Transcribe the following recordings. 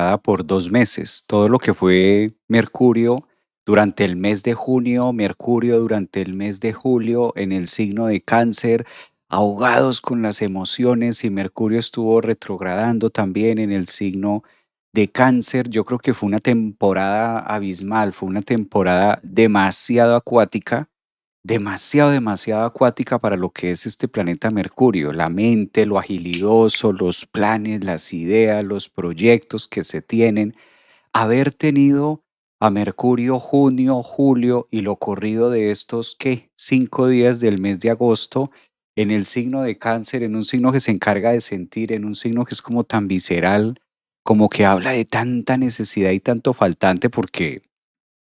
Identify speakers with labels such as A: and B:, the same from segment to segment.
A: retrograda por 2 meses. Todo lo que fue Mercurio durante el mes de junio, Mercurio durante el mes de julio en el signo de Cáncer, ahogados con las emociones, y Mercurio estuvo retrogradando también en el signo de Cáncer. Yo creo que fue una temporada abismal, fue una temporada demasiado acuática, demasiado, demasiado acuática para lo que es este planeta Mercurio, la mente, lo agilidoso, los planes, las ideas, los proyectos que se tienen. Haber tenido a Mercurio junio, julio y lo corrido de estos, ¿qué? 5 días del mes de agosto en el signo de Cáncer, en un signo que se encarga de sentir, en un signo que es como tan visceral, como que habla de tanta necesidad y tanto faltante, porque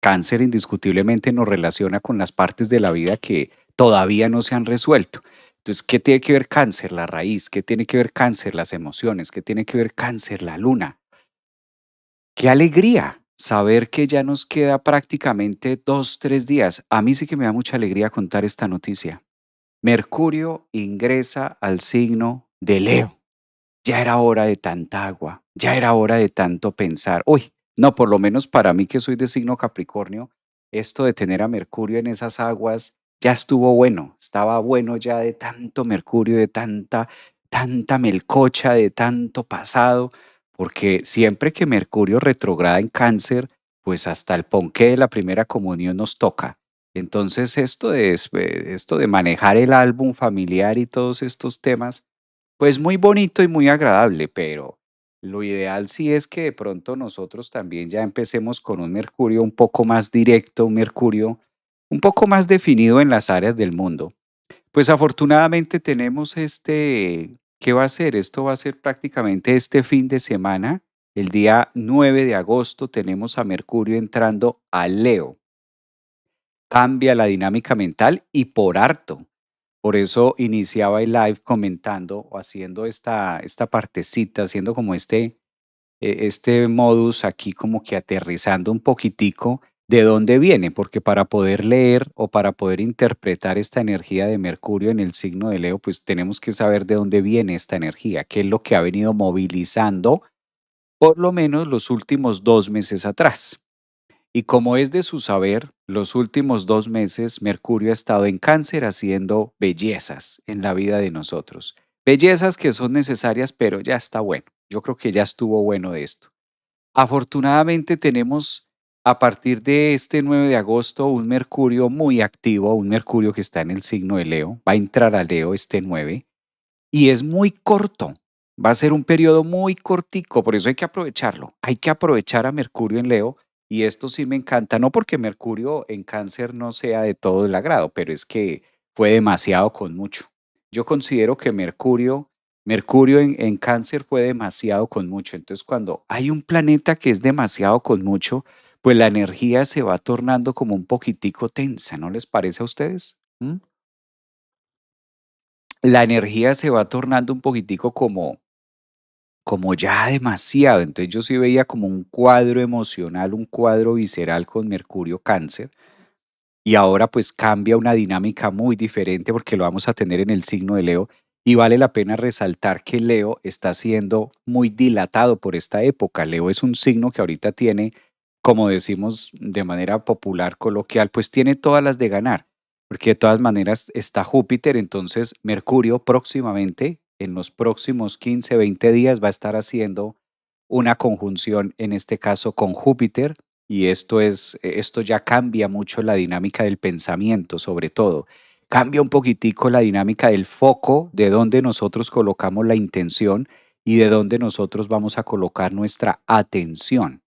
A: Cáncer indiscutiblemente nos relaciona con las partes de la vida que todavía no se han resuelto. Entonces, ¿qué tiene que ver Cáncer? La raíz. ¿Qué tiene que ver Cáncer? Las emociones. ¿Qué tiene que ver Cáncer? La luna. Qué alegría saber que ya nos queda prácticamente 2, 3 días. A mí sí que me da mucha alegría contar esta noticia. Mercurio ingresa al signo de Leo. Ya era hora de tanta agua, ya era hora de tanto pensar. Uy, no, por lo menos para mí, que soy de signo Capricornio, esto de tener a Mercurio en esas aguas ya estuvo bueno, estaba bueno ya de tanto Mercurio, de tanta melcocha, de tanto pasado, porque siempre que Mercurio retrograda en Cáncer, pues hasta el ponqué de la primera comunión nos toca. Entonces, esto de manejar el álbum familiar y todos estos temas, pues muy bonito y muy agradable, pero lo ideal sí es que de pronto nosotros también ya empecemos con un Mercurio un poco más directo, un Mercurio un poco más definido en las áreas del mundo. Pues afortunadamente tenemos ¿qué va a ser? Esto va a ser prácticamente este fin de semana. El día 9 de agosto tenemos a Mercurio entrando a Leo. Cambia la dinámica mental y por harto. Por eso iniciaba el live comentando o haciendo esta partecita, haciendo como este modus aquí, como que aterrizando un poquitico de dónde viene, porque para poder leer o para poder interpretar esta energía de Mercurio en el signo de Leo, pues tenemos que saber de dónde viene esta energía, qué es lo que ha venido movilizando por lo menos los últimos 2 meses atrás. Y como es de su saber, los últimos 2 meses Mercurio ha estado en Cáncer haciendo bellezas en la vida de nosotros. Bellezas que son necesarias, pero ya está bueno. Yo creo que ya estuvo bueno de esto. Afortunadamente tenemos a partir de este 9 de agosto un Mercurio muy activo, un Mercurio que está en el signo de Leo. Va a entrar a Leo este 9 y es muy corto. Va a ser un periodo muy cortico, por eso hay que aprovecharlo. Hay que aprovechar a Mercurio en Leo, y esto sí me encanta, no porque Mercurio en Cáncer no sea de todo el agrado, pero es que fue demasiado con mucho. Yo considero que Mercurio en Cáncer fue demasiado con mucho. Entonces, cuando hay un planeta que es demasiado con mucho, pues la energía se va tornando como un poquitico tensa, ¿no les parece a ustedes? ¿Mm? La energía se va tornando un poquitico como ya demasiado. Entonces yo sí veía como un cuadro emocional, un cuadro visceral con Mercurio Cáncer, y ahora pues cambia una dinámica muy diferente porque lo vamos a tener en el signo de Leo, y vale la pena resaltar que Leo está siendo muy dilatado por esta época. Leo es un signo que ahorita tiene, como decimos de manera popular, coloquial, pues tiene todas las de ganar, porque de todas maneras está Júpiter. Entonces Mercurio próximamente, en los próximos 15, 20 días, va a estar haciendo una conjunción, en este caso con Júpiter, y esto ya cambia mucho la dinámica del pensamiento, sobre todo. Cambia un poquitico la dinámica del foco, de dónde nosotros colocamos la intención y de dónde nosotros vamos a colocar nuestra atención.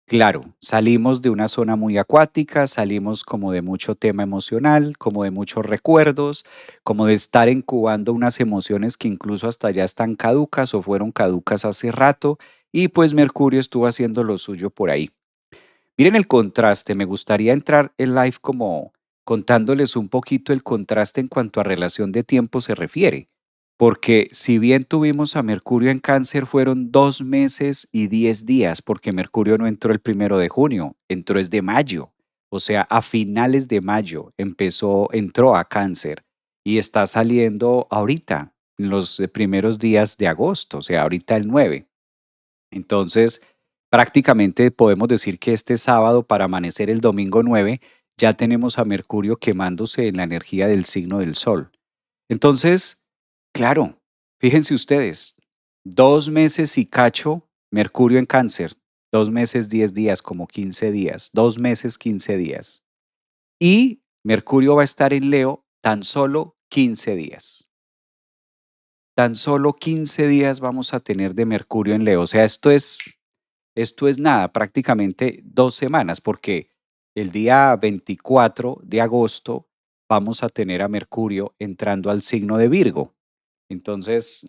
A: Claro, salimos de una zona muy acuática, salimos como de mucho tema emocional, como de muchos recuerdos, como de estar incubando unas emociones que incluso hasta ya están caducas o fueron caducas hace rato, y pues Mercurio estuvo haciendo lo suyo por ahí. Miren el contraste, me gustaría entrar en live como contándoles un poquito el contraste en cuanto a relación de tiempo se refiere, porque si bien tuvimos a Mercurio en Cáncer, fueron 2 meses y 10 días, porque Mercurio no entró el 1 de junio, entró es de mayo, o sea, a finales de mayo entró a Cáncer y está saliendo ahorita, en los primeros días de agosto, o sea, ahorita el 9. Entonces, Prácticamente podemos decir que este sábado, para amanecer el domingo 9, ya tenemos a Mercurio quemándose en la energía del signo del Sol. Entonces, claro, fíjense ustedes, 2 meses y cacho, Mercurio en Cáncer, 2 meses, 10 días, como 15 días, 2 meses, 15 días. Y Mercurio va a estar en Leo tan solo 15 días. Tan solo 15 días vamos a tener de Mercurio en Leo. O sea, esto es nada, prácticamente 2 semanas, porque el día 24 de agosto vamos a tener a Mercurio entrando al signo de Virgo. Entonces,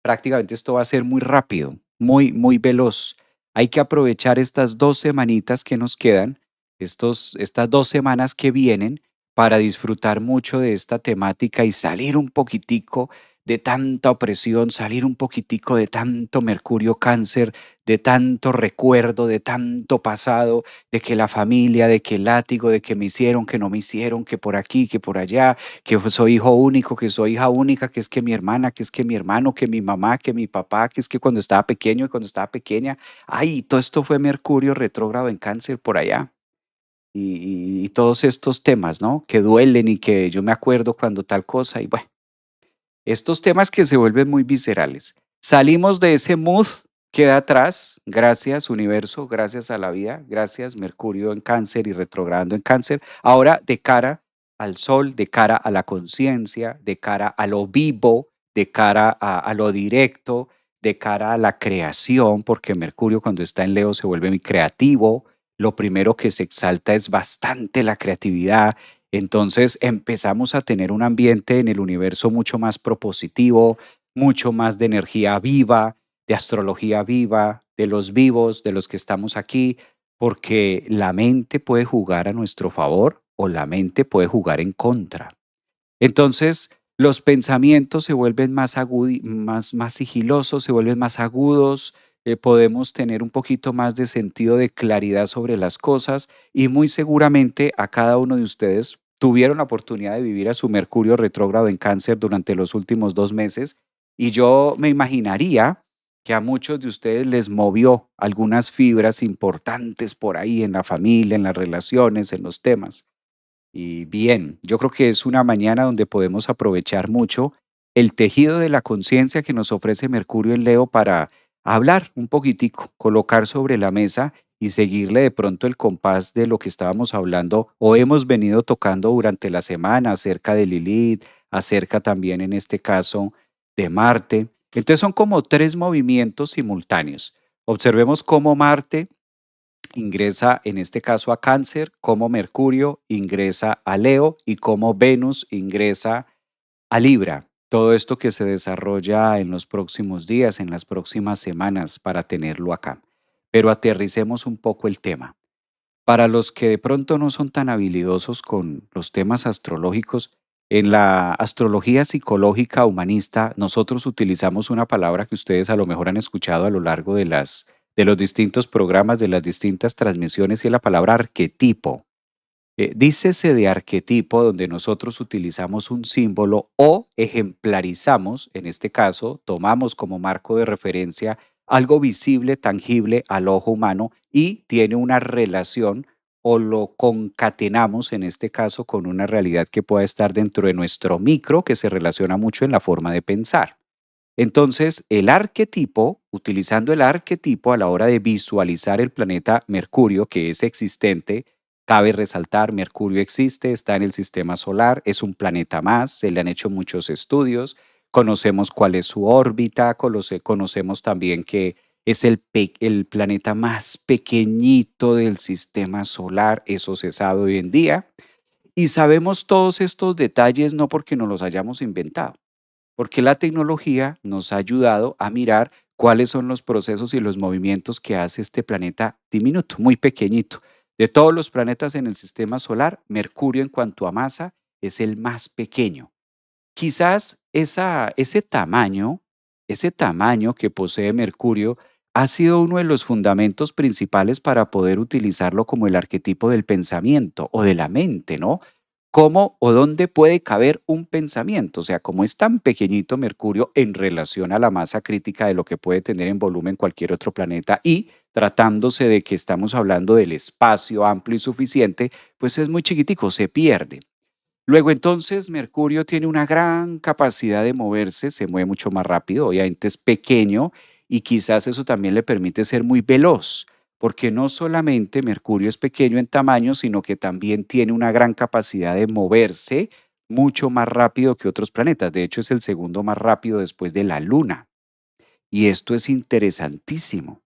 A: prácticamente esto va a ser muy rápido, muy, muy veloz. Hay que aprovechar estas 2 semanitas que nos quedan, estas 2 semanas que vienen para disfrutar mucho de esta temática y salir un poquitico de tanta opresión, salir un poquitico de tanto Mercurio Cáncer, de tanto recuerdo, de tanto pasado, de que la familia, de que el látigo, de que me hicieron, que no me hicieron, que por aquí, que por allá, que soy hijo único, que soy hija única, que es que mi hermana, que es que mi hermano, que mi mamá, que mi papá, que es que cuando estaba pequeño y cuando estaba pequeña, ay, todo esto fue Mercurio retrógrado en Cáncer por allá. Y todos estos temas, ¿no? Que duelen y que yo me acuerdo cuando tal cosa y bueno. Estos temas que se vuelven muy viscerales. Salimos de ese mood, queda atrás, gracias universo, gracias a la vida, gracias Mercurio en Cáncer y retrogradando en Cáncer. Ahora de cara al sol, de cara a la conciencia, de cara a lo vivo, de cara a lo directo, de cara a la creación, porque Mercurio cuando está en Leo se vuelve muy creativo. Lo primero que se exalta es bastante la creatividad, entonces empezamos a tener un ambiente en el universo mucho más propositivo, mucho más de energía viva, de astrología viva, de los vivos, de los que estamos aquí, porque la mente puede jugar a nuestro favor o la mente puede jugar en contra. Entonces, los pensamientos se vuelven más sigilosos, se vuelven más agudos, podemos tener un poquito más de sentido de claridad sobre las cosas y muy seguramente a cada uno de ustedes tuvieron la oportunidad de vivir a su Mercurio retrógrado en Cáncer durante los últimos 2 meses y yo me imaginaría que a muchos de ustedes les movió algunas fibras importantes por ahí en la familia, en las relaciones, en los temas. Y bien, yo creo que es una mañana donde podemos aprovechar mucho el tejido de la conciencia que nos ofrece Mercurio en Leo para hablar un poquitico, colocar sobre la mesa y seguirle de pronto el compás de lo que estábamos hablando o hemos venido tocando durante la semana acerca de Lilith, acerca también en este caso de Marte. Entonces son como tres movimientos simultáneos. Observemos cómo Marte ingresa en este caso a Cáncer, como Mercurio ingresa a Leo y como Venus ingresa a Libra. Todo esto que se desarrolla en los próximos días, en las próximas semanas, para tenerlo acá. Pero aterricemos un poco el tema. Para los que de pronto no son tan habilidosos con los temas astrológicos, en la astrología psicológica humanista nosotros utilizamos una palabra que ustedes a lo mejor han escuchado a lo largo de los distintos programas, de las distintas transmisiones, y es la palabra arquetipo. Dícese de arquetipo donde nosotros utilizamos un símbolo o ejemplarizamos, en este caso, tomamos como marco de referencia algo visible, tangible al ojo humano y tiene una relación o lo concatenamos, en este caso, con una realidad que pueda estar dentro de nuestro micro, que se relaciona mucho en la forma de pensar. Entonces, el arquetipo, utilizando el arquetipo a la hora de visualizar el planeta Mercurio, que es existente, cabe resaltar, Mercurio existe, está en el sistema solar, es un planeta más, se le han hecho muchos estudios, conocemos cuál es su órbita, conocemos también que es el planeta más pequeñito del sistema solar, eso se sabe hoy en día, y sabemos todos estos detalles no porque nos los hayamos inventado porque la tecnología nos ha ayudado a mirar cuáles son los procesos y los movimientos que hace este planeta diminuto, muy pequeñito. De todos los planetas en el sistema solar, Mercurio en cuanto a masa es el más pequeño. Quizás ese tamaño que posee Mercurio ha sido uno de los fundamentos principales para poder utilizarlo como el arquetipo del pensamiento o de la mente, ¿no? ¿Cómo o dónde puede caber un pensamiento? O sea, como es tan pequeñito Mercurio en relación a la masa crítica de lo que puede tener en volumen cualquier otro planeta y tratándose de que estamos hablando del espacio amplio y suficiente, pues es muy chiquitico, se pierde. Luego entonces Mercurio tiene una gran capacidad de moverse, se mueve mucho más rápido, obviamente es pequeño y quizás eso también le permite ser muy veloz, porque no solamente Mercurio es pequeño en tamaño, sino que también tiene una gran capacidad de moverse mucho más rápido que otros planetas. De hecho, es el segundo más rápido después de la Luna. Y esto es interesantísimo.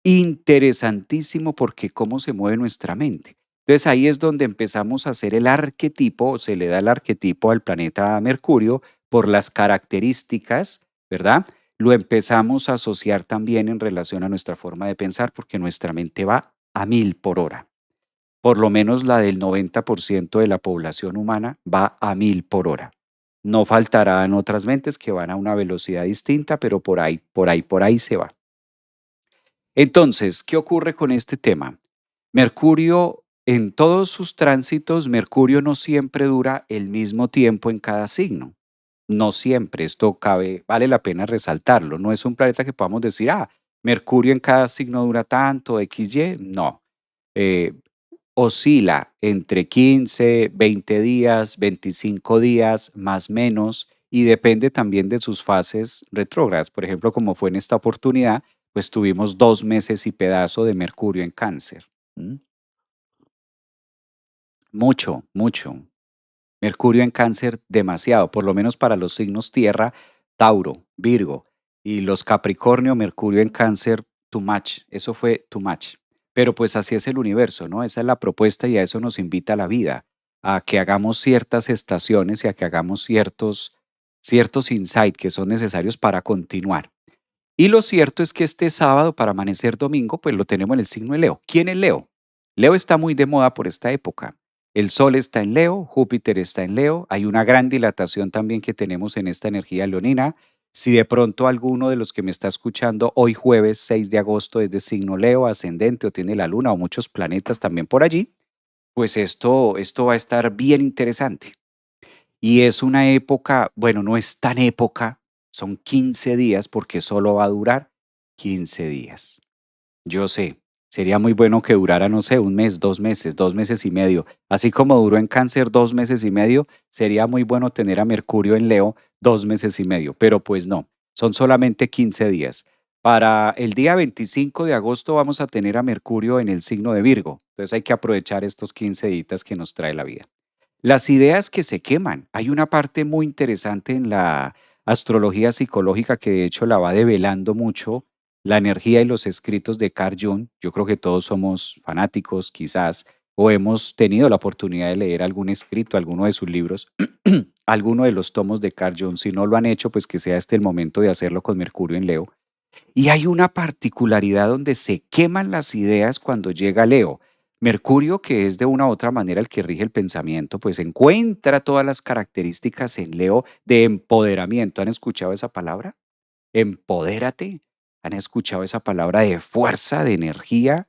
A: Interesantísimo porque cómo se mueve nuestra mente. Entonces ahí es donde empezamos a hacer el arquetipo, o se le da el arquetipo al planeta Mercurio por las características, ¿verdad? Lo empezamos a asociar también en relación a nuestra forma de pensar porque nuestra mente va a 1000 por hora. Por lo menos la del 90% de la población humana va a 1000 por hora. No faltarán otras mentes que van a una velocidad distinta, pero por ahí se va. Entonces, ¿qué ocurre con este tema? Mercurio, en todos sus tránsitos, Mercurio no siempre dura el mismo tiempo en cada signo. No siempre, esto vale la pena resaltarlo. No es un planeta que podamos decir, Mercurio en cada signo dura tanto, XY. No. Eh, Oscila entre 15, 20 días, 25 días, más menos, y depende también de sus fases retrógradas. Por ejemplo, como fue en esta oportunidad, pues tuvimos 2 meses y pedazo de Mercurio en Cáncer. ¿M? Mucho, mucho. Mercurio en Cáncer demasiado, por lo menos para los signos Tierra, Tauro, Virgo y los Capricornio, Mercurio en Cáncer, too much. Eso fue too much. Pero pues así es el universo, ¿no? Esa es la propuesta y a eso nos invita la vida, a que hagamos ciertas estaciones y a que hagamos ciertos insights que son necesarios para continuar. Y lo cierto es que este sábado, para amanecer domingo, pues lo tenemos en el signo de Leo. ¿Quién es Leo? Leo está muy de moda por esta época. El Sol está en Leo, Júpiter está en Leo, hay una gran dilatación también que tenemos en esta energía leonina. Si de pronto alguno de los que me está escuchando hoy jueves 6 de agosto es de signo Leo, ascendente o tiene la luna o muchos planetas también por allí, pues esto va a estar bien interesante. Y es una época, bueno, no es tan época, son 15 días porque solo va a durar 15 días. Yo sé, sería muy bueno que durara, no sé, un mes, 2 meses, 2 meses y medio. Así como duró en Cáncer 2 meses y medio, sería muy bueno tener a Mercurio en Leo 2 meses y medio, pero pues no, son solamente 15 días. Para el día 25 de agosto vamos a tener a Mercurio en el signo de Virgo, entonces hay que aprovechar estos 15 días que nos trae la vida. Las ideas que se queman. Hay una parte muy interesante en la astrología psicológica que de hecho la va develando mucho la energía y los escritos de Carl Jung. Yo creo que todos somos fanáticos, quizás, o hemos tenido la oportunidad de leer algún escrito, alguno de sus libros, alguno de los tomos de Carl Jung. Si no lo han hecho, pues que sea este el momento de hacerlo con Mercurio en Leo. Y hay una particularidad donde se queman las ideas cuando llega Leo. Mercurio, que es de una u otra manera el que rige el pensamiento, pues encuentra todas las características en Leo de empoderamiento. ¿Han escuchado esa palabra? Empodérate. ¿Han escuchado esa palabra de fuerza, de energía?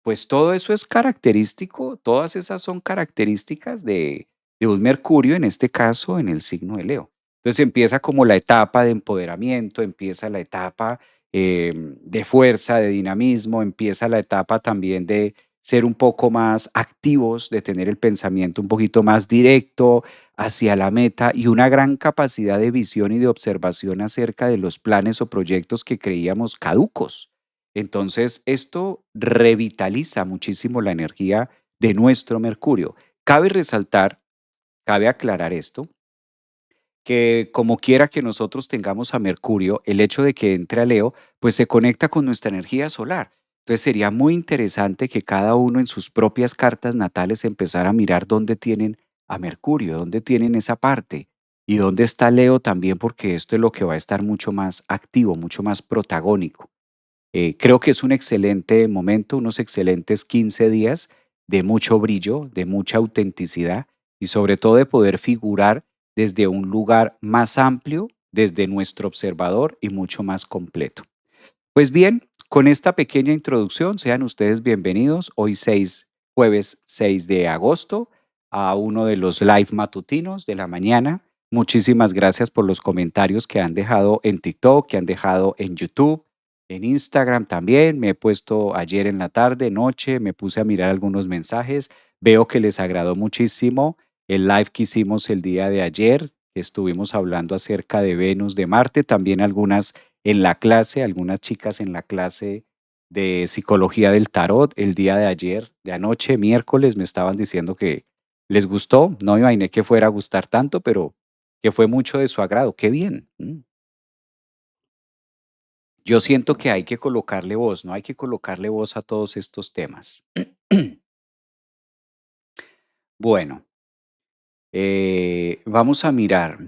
A: Pues todo eso es característico, todas esas son características de un Mercurio, en este caso, en el signo de Leo. Entonces empieza como la etapa de empoderamiento, empieza la etapa de fuerza, de dinamismo, empieza la etapa también de ser un poco más activos, de tener el pensamiento un poquito más directo hacia la meta y una gran capacidad de visión y de observación acerca de los planes o proyectos que creíamos caducos. Entonces, esto revitaliza muchísimo la energía de nuestro Mercurio. Cabe resaltar, cabe aclarar esto, que como quiera que nosotros tengamos a Mercurio, el hecho de que entre a Leo, pues se conecta con nuestra energía solar. Entonces sería muy interesante que cada uno en sus propias cartas natales empezara a mirar dónde tienen a Mercurio, dónde tienen esa parte y dónde está Leo también, porque esto es lo que va a estar mucho más activo, mucho más protagónico. Creo que es un excelente momento, unos excelentes 15 días de mucho brillo, de mucha autenticidad y sobre todo de poder figurar desde un lugar más amplio, desde nuestro observador y mucho más completo. Pues bien, con esta pequeña introducción, sean ustedes bienvenidos hoy jueves 6 de agosto, a uno de los live matutinos de la mañana. Muchísimas gracias por los comentarios que han dejado en TikTok, que han dejado en YouTube. En Instagram también me he puesto ayer en la tarde, noche, me puse a mirar algunos mensajes. Veo que les agradó muchísimo el live que hicimos el día de ayer, que estuvimos hablando acerca de Venus, de Marte, también algunas en la clase, algunas chicas en la clase de psicología del tarot el día de ayer, de anoche, miércoles, me estaban diciendo que les gustó. No me imaginé que fuera a gustar tanto, pero que fue mucho de su agrado. Qué bien. Yo siento que hay que colocarle voz, ¿no? Hay que colocarle voz a todos estos temas. Bueno, vamos a mirar.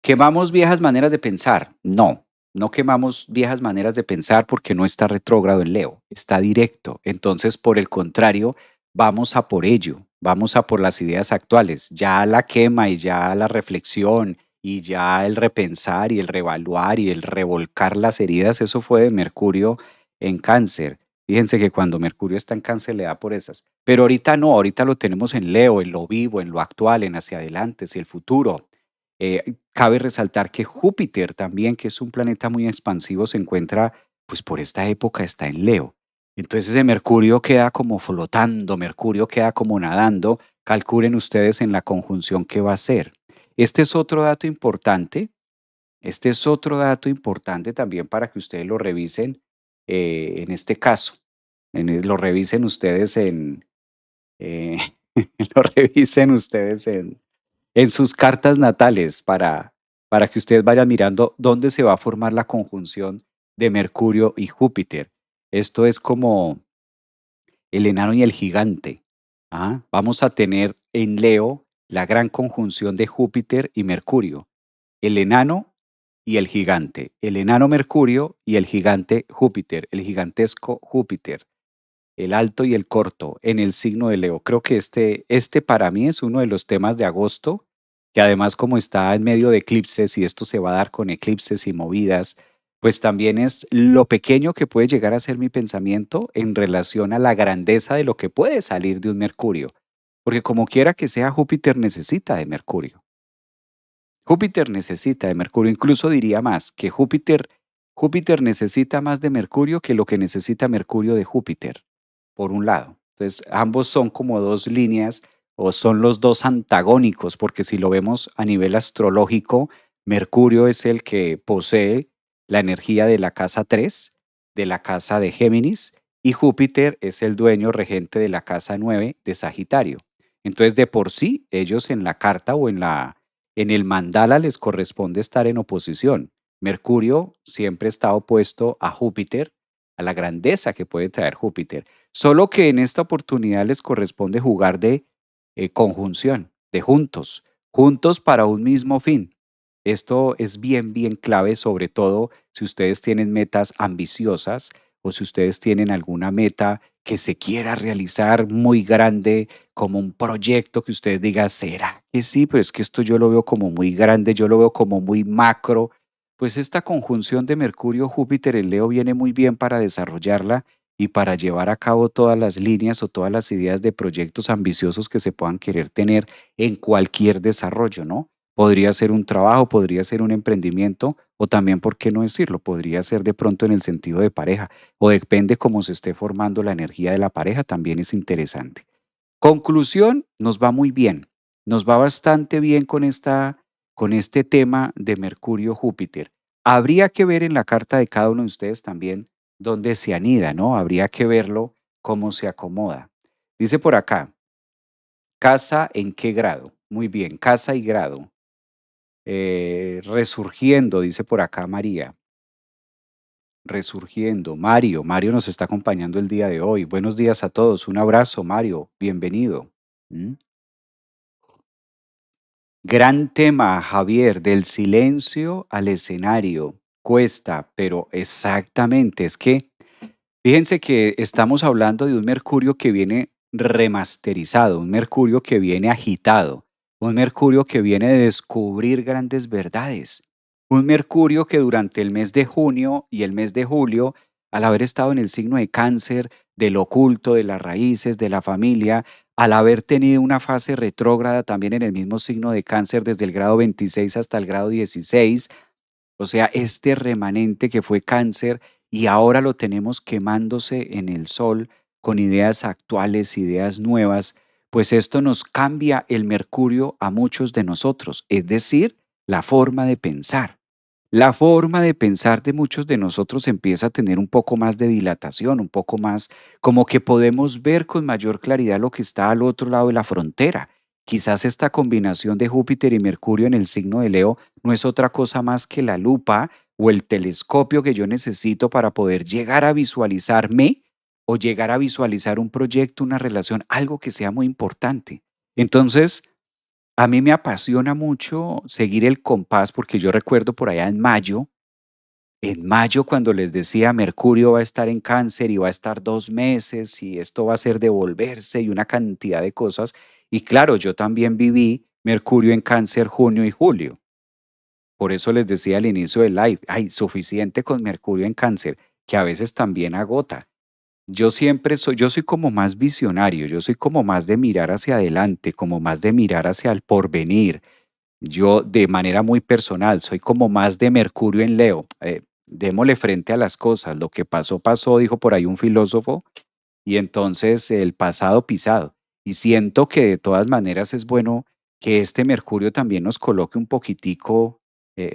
A: ¿Quemamos viejas maneras de pensar? No, no quemamos viejas maneras de pensar porque no está retrógrado en Leo, está directo. Entonces, por el contrario, vamos a por ello, vamos a por las ideas actuales. Ya la quema y ya la reflexión y ya el repensar y el reevaluar y el revolcar las heridas, eso fue de Mercurio en Cáncer. Fíjense que cuando Mercurio está en Cáncer le da por esas. Pero ahorita no, ahorita lo tenemos en Leo, en lo vivo, en lo actual, en hacia adelante, hacia el futuro. Cabe resaltar que Júpiter también, que es un planeta muy expansivo, se encuentra, pues por esta época está en Leo. Entonces ese Mercurio queda como flotando, Mercurio queda como nadando. Calculen ustedes en la conjunción que va a ser. Este es otro dato importante, este es otro dato importante también para que ustedes lo revisen en este caso. Lo revisen ustedes eh, lo revisen ustedes en sus cartas natales para que ustedes vayan mirando dónde se va a formar la conjunción de Mercurio y Júpiter. Esto es como el enano y el gigante. Vamos a tener en Leo la gran conjunción de Júpiter y Mercurio, el enano y el gigante, el enano Mercurio y el gigante Júpiter, el gigantesco Júpiter, el alto y el corto en el signo de Leo. Creo que este para mí es uno de los temas de agosto, que además como está en medio de eclipses y esto se va a dar con eclipses y movidas, pues también es lo pequeño que puede llegar a ser mi pensamiento en relación a la grandeza de lo que puede salir de un Mercurio. Porque como quiera que sea, Júpiter necesita de Mercurio. Júpiter necesita de Mercurio, incluso diría más, que Júpiter necesita más de Mercurio que lo que necesita Mercurio de Júpiter, por un lado. Entonces, ambos son como dos líneas o son los dos antagónicos, porque si lo vemos a nivel astrológico, Mercurio es el que posee la energía de la casa 3, de la casa de Géminis, y Júpiter es el dueño regente de la casa 9 de Sagitario. Entonces, de por sí, ellos en la carta o en el mandala les corresponde estar en oposición. Mercurio siempre está opuesto a Júpiter, a la grandeza que puede traer Júpiter. Solo que en esta oportunidad les corresponde jugar de conjunción, de juntos, juntos para un mismo fin. Esto es bien, bien clave, sobre todo si ustedes tienen metas ambiciosas o si ustedes tienen alguna meta que se quiera realizar muy grande, como un proyecto que ustedes digan, ¿será que sí? Pero es que esto yo lo veo como muy grande, yo lo veo como muy macro. Pues esta conjunción de Mercurio-Júpiter en Leo viene muy bien para desarrollarla y para llevar a cabo todas las líneas o todas las ideas de proyectos ambiciosos que se puedan querer tener en cualquier desarrollo, ¿no? Podría ser un trabajo, podría ser un emprendimiento o también, ¿por qué no decirlo? Podría ser de pronto en el sentido de pareja o depende cómo se esté formando la energía de la pareja, también es interesante. Conclusión, nos va muy bien. Nos va bastante bien con este tema de Mercurio-Júpiter. Habría que ver en la carta de cada uno de ustedes también dónde se anida, ¿no? Habría que verlo cómo se acomoda. Dice por acá, ¿casa en qué grado? Muy bien, casa y grado. Resurgiendo, dice por acá María. Resurgiendo. Mario nos está acompañando el día de hoy. Buenos días a todos. Un abrazo, Mario. Bienvenido. ¿Mm? Gran tema, Javier, del silencio al escenario. Cuesta, pero exactamente, es que fíjense que estamos hablando de un Mercurio que viene remasterizado, un Mercurio que viene agitado, un Mercurio que viene de descubrir grandes verdades, un Mercurio que durante el mes de junio y el mes de julio, al haber estado en el signo de Cáncer, del oculto, de las raíces, de la familia, al haber tenido una fase retrógrada también en el mismo signo de Cáncer desde el grado 26 hasta el grado 16, o sea, este remanente que fue Cáncer y ahora lo tenemos quemándose en el sol con ideas actuales, ideas nuevas, pues esto nos cambia el mercurio a muchos de nosotros, es decir, la forma de pensar. La forma de pensar de muchos de nosotros empieza a tener un poco más de dilatación, un poco más como que podemos ver con mayor claridad lo que está al otro lado de la frontera. Quizás esta combinación de Júpiter y Mercurio en el signo de Leo no es otra cosa más que la lupa o el telescopio que yo necesito para poder llegar a visualizarme o llegar a visualizar un proyecto, una relación, algo que sea muy importante. Entonces, a mí me apasiona mucho seguir el compás porque yo recuerdo por allá en mayo cuando les decía Mercurio va a estar en cáncer y va a estar 2 meses y esto va a ser devolverse y una cantidad de cosas. Y claro, yo también viví Mercurio en cáncer junio y julio. Por eso les decía al inicio del live, hay suficiente con Mercurio en cáncer, que a veces también agota. Yo soy como más visionario, yo soy como más de mirar hacia adelante, como más de mirar hacia el porvenir. Yo, de manera muy personal, soy como más de Mercurio en Leo. Démosle frente a las cosas. Lo que pasó, pasó, dijo por ahí un filósofo, y entonces el pasado pisado. Y siento que de todas maneras es bueno que este Mercurio también nos coloque un poquitico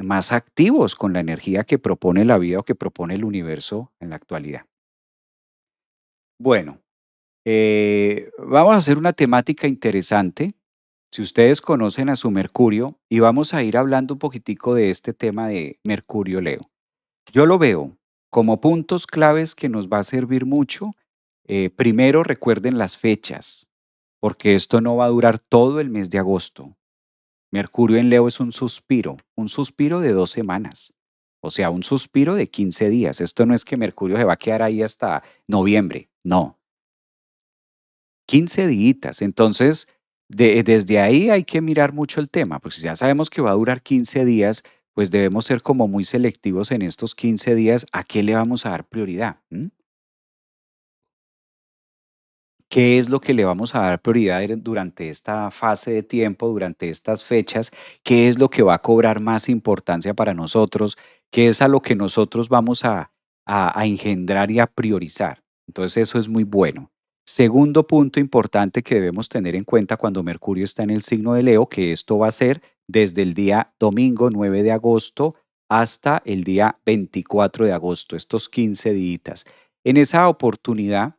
A: más activos con la energía que propone la vida o que propone el universo en la actualidad. Bueno, vamos a hacer una temática interesante. Si ustedes conocen a su Mercurio, y vamos a ir hablando un poquitico de este tema de Mercurio Leo. Yo lo veo como puntos claves que nos va a servir mucho. Primero, recuerden las fechas, porque esto no va a durar todo el mes de agosto. Mercurio en Leo es un suspiro de 2 semanas, o sea, un suspiro de 15 días. Esto no es que Mercurio se va a quedar ahí hasta noviembre, no, 15 días. Entonces, desde ahí hay que mirar mucho el tema, porque si ya sabemos que va a durar 15 días, pues debemos ser como muy selectivos en estos 15 días, ¿a qué le vamos a dar prioridad? ¿Qué es lo que le vamos a dar prioridad durante esta fase de tiempo, durante estas fechas? ¿Qué es lo que va a cobrar más importancia para nosotros? ¿Qué es a lo que nosotros vamos a engendrar y a priorizar? Entonces eso es muy bueno. Segundo punto importante que debemos tener en cuenta cuando Mercurio está en el signo de Leo, que esto va a ser desde el día domingo 9 de agosto hasta el día 24 de agosto, estos 15 días. En esa oportunidad,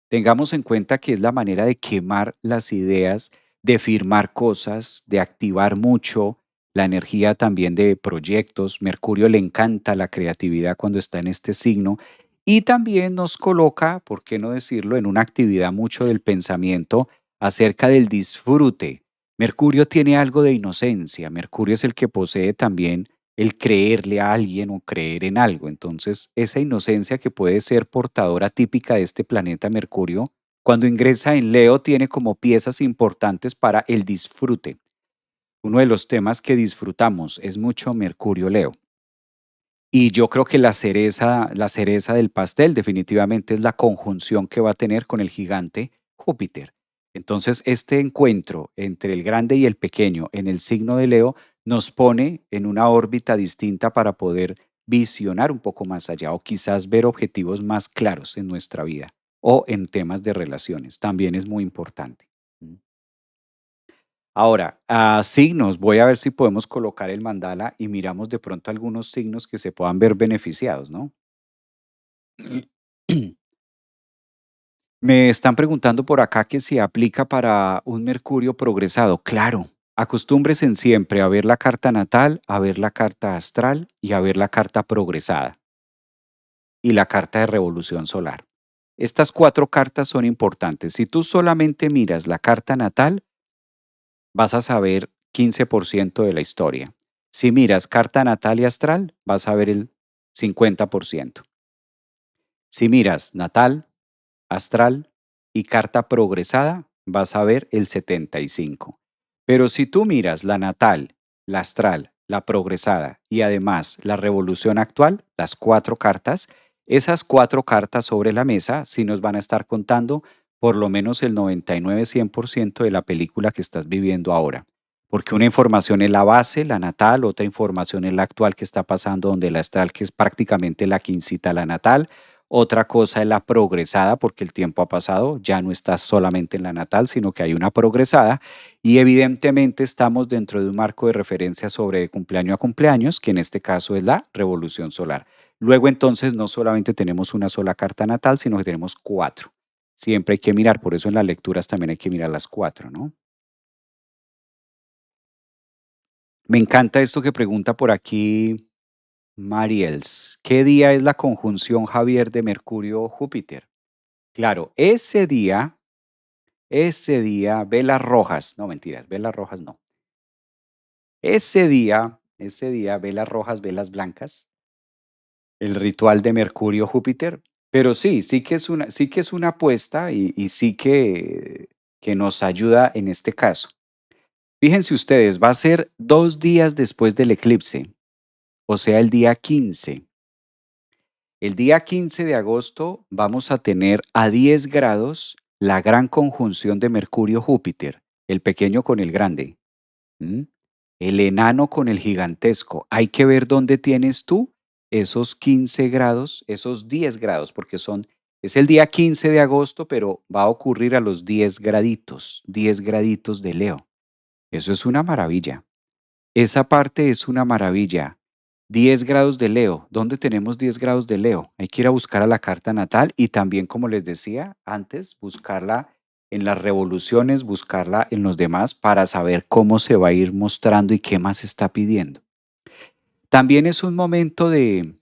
A: tengamos en cuenta que es la manera de quemar las ideas, de firmar cosas, de activar mucho la energía también de proyectos. Mercurio le encanta la creatividad cuando está en este signo y también nos coloca, ¿por qué no decirlo?, en una actividad mucho del pensamiento acerca del disfrute. Mercurio tiene algo de inocencia. Mercurio es el que posee también el creerle a alguien o creer en algo. Entonces, esa inocencia que puede ser portadora típica de este planeta Mercurio, cuando ingresa en Leo, tiene como piezas importantes para el disfrute. Uno de los temas que disfrutamos es mucho Mercurio Leo. Y yo creo que la cereza del pastel definitivamente es la conjunción que va a tener con el gigante Júpiter. Entonces, este encuentro entre el grande y el pequeño en el signo de Leo nos pone en una órbita distinta para poder visionar un poco más allá o quizás ver objetivos más claros en nuestra vida o en temas de relaciones. También es muy importante. Mm. Ahora, a signos, voy a ver si podemos colocar el mandala y miramos de pronto algunos signos que se puedan ver beneficiados, ¿no? Me están preguntando por acá que si aplica para un Mercurio progresado. Claro, acostúmbrese siempre a ver la carta natal, a ver la carta astral y a ver la carta progresada y la carta de revolución solar. Estas 4 cartas son importantes. Si tú solamente miras la carta natal, vas a saber 15% de la historia. Si miras carta natal y astral, vas a ver el 50%. Si miras natal, astral y carta progresada, vas a ver el 75%. Pero si tú miras la natal, la astral, la progresada y además la revolución actual, las 4 cartas, esas 4 cartas sobre la mesa sí nos van a estar contando por lo menos el 99-100% de la película que estás viviendo ahora. porque una información es la base, la natal, otra información es la actual que está pasando, donde la astral, que es prácticamente la que incita a la natal, otra cosa es la progresada, porque el tiempo ha pasado, ya no estás solamente en la natal, sino que hay una progresada, y evidentemente estamos dentro de un marco de referencia sobre cumpleaños a cumpleaños, que en este caso es la revolución solar. Luego entonces no solamente tenemos una sola carta natal, sino que tenemos cuatro. Siempre hay que mirar, por eso en las lecturas también hay que mirar las cuatro, ¿no? Me encanta esto que pregunta por aquí Mariels. ¿Qué día es la conjunción Javier de Mercurio-Júpiter? Claro, ese día, velas rojas, no mentiras, velas rojas no. Ese día, velas rojas, velas blancas, el ritual de Mercurio-Júpiter. Pero sí, sí que es una apuesta y sí que nos ayuda en este caso. Fíjense ustedes, va a ser 2 días después del eclipse, o sea, el día 15. El día 15 de agosto vamos a tener a 10 grados la gran conjunción de Mercurio-Júpiter, el pequeño con el grande, ¿m? El enano con el gigantesco. Hay que ver dónde tienes tú esos 15 grados, esos 10 grados, porque es el día 15 de agosto, pero va a ocurrir a los 10 graditos de Leo. Eso es una maravilla. Esa parte es una maravilla. 10 grados de Leo. ¿Dónde tenemos 10 grados de Leo? Hay que ir a buscar a la carta natal y también, como les decía antes, buscarla en las revoluciones, buscarla en los demás para saber cómo se va a ir mostrando y qué más está pidiendo. También es un momento de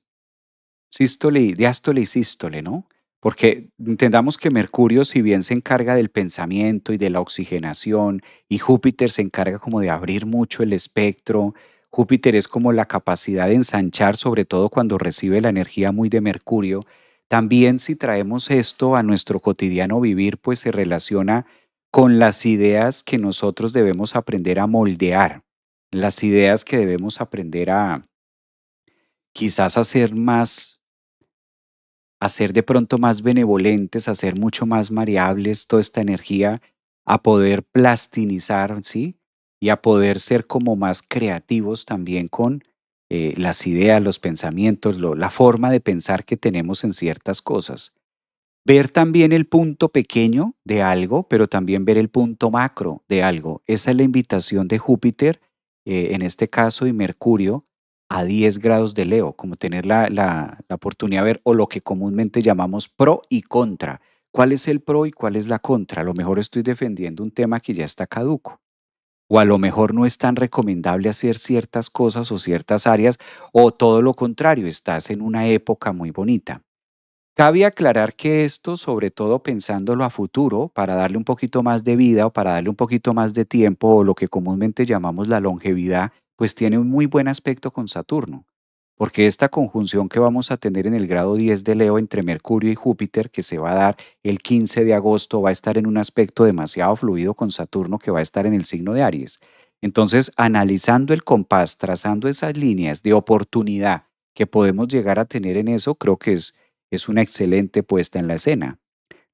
A: diástole y sístole, ¿no? Porque entendamos que Mercurio, si bien se encarga del pensamiento y de la oxigenación, y Júpiter se encarga como de abrir mucho el espectro, Júpiter es como la capacidad de ensanchar, sobre todo cuando recibe la energía muy de Mercurio. También si traemos esto a nuestro cotidiano vivir, pues se relaciona con las ideas que nosotros debemos aprender a moldear, las ideas que debemos aprender a quizás hacer de pronto más benevolentes, hacer mucho más mareables toda esta energía, a poder plastinizar, ¿sí? Y a poder ser como más creativos también con las ideas, los pensamientos, la forma de pensar que tenemos en ciertas cosas. Ver también el punto pequeño de algo, pero también ver el punto macro de algo. Esa es la invitación de Júpiter, en este caso, y Mercurio, a 10 grados de Leo, como tener la oportunidad de ver, o lo que comúnmente llamamos pro y contra. ¿Cuál es el pro y cuál es la contra? A lo mejor estoy defendiendo un tema que ya está caduco, o a lo mejor no es tan recomendable hacer ciertas cosas o ciertas áreas, o todo lo contrario, estás en una época muy bonita. Cabe aclarar que esto, sobre todo pensándolo a futuro, para darle un poquito más de vida o para darle un poquito más de tiempo o lo que comúnmente llamamos la longevidad, pues tiene un muy buen aspecto con Saturno, porque esta conjunción que vamos a tener en el grado 10 de Leo entre Mercurio y Júpiter, que se va a dar el 15 de agosto, va a estar en un aspecto demasiado fluido con Saturno que va a estar en el signo de Aries. Entonces, analizando el compás, trazando esas líneas de oportunidad que podemos llegar a tener en eso, creo que es una excelente puesta en la escena.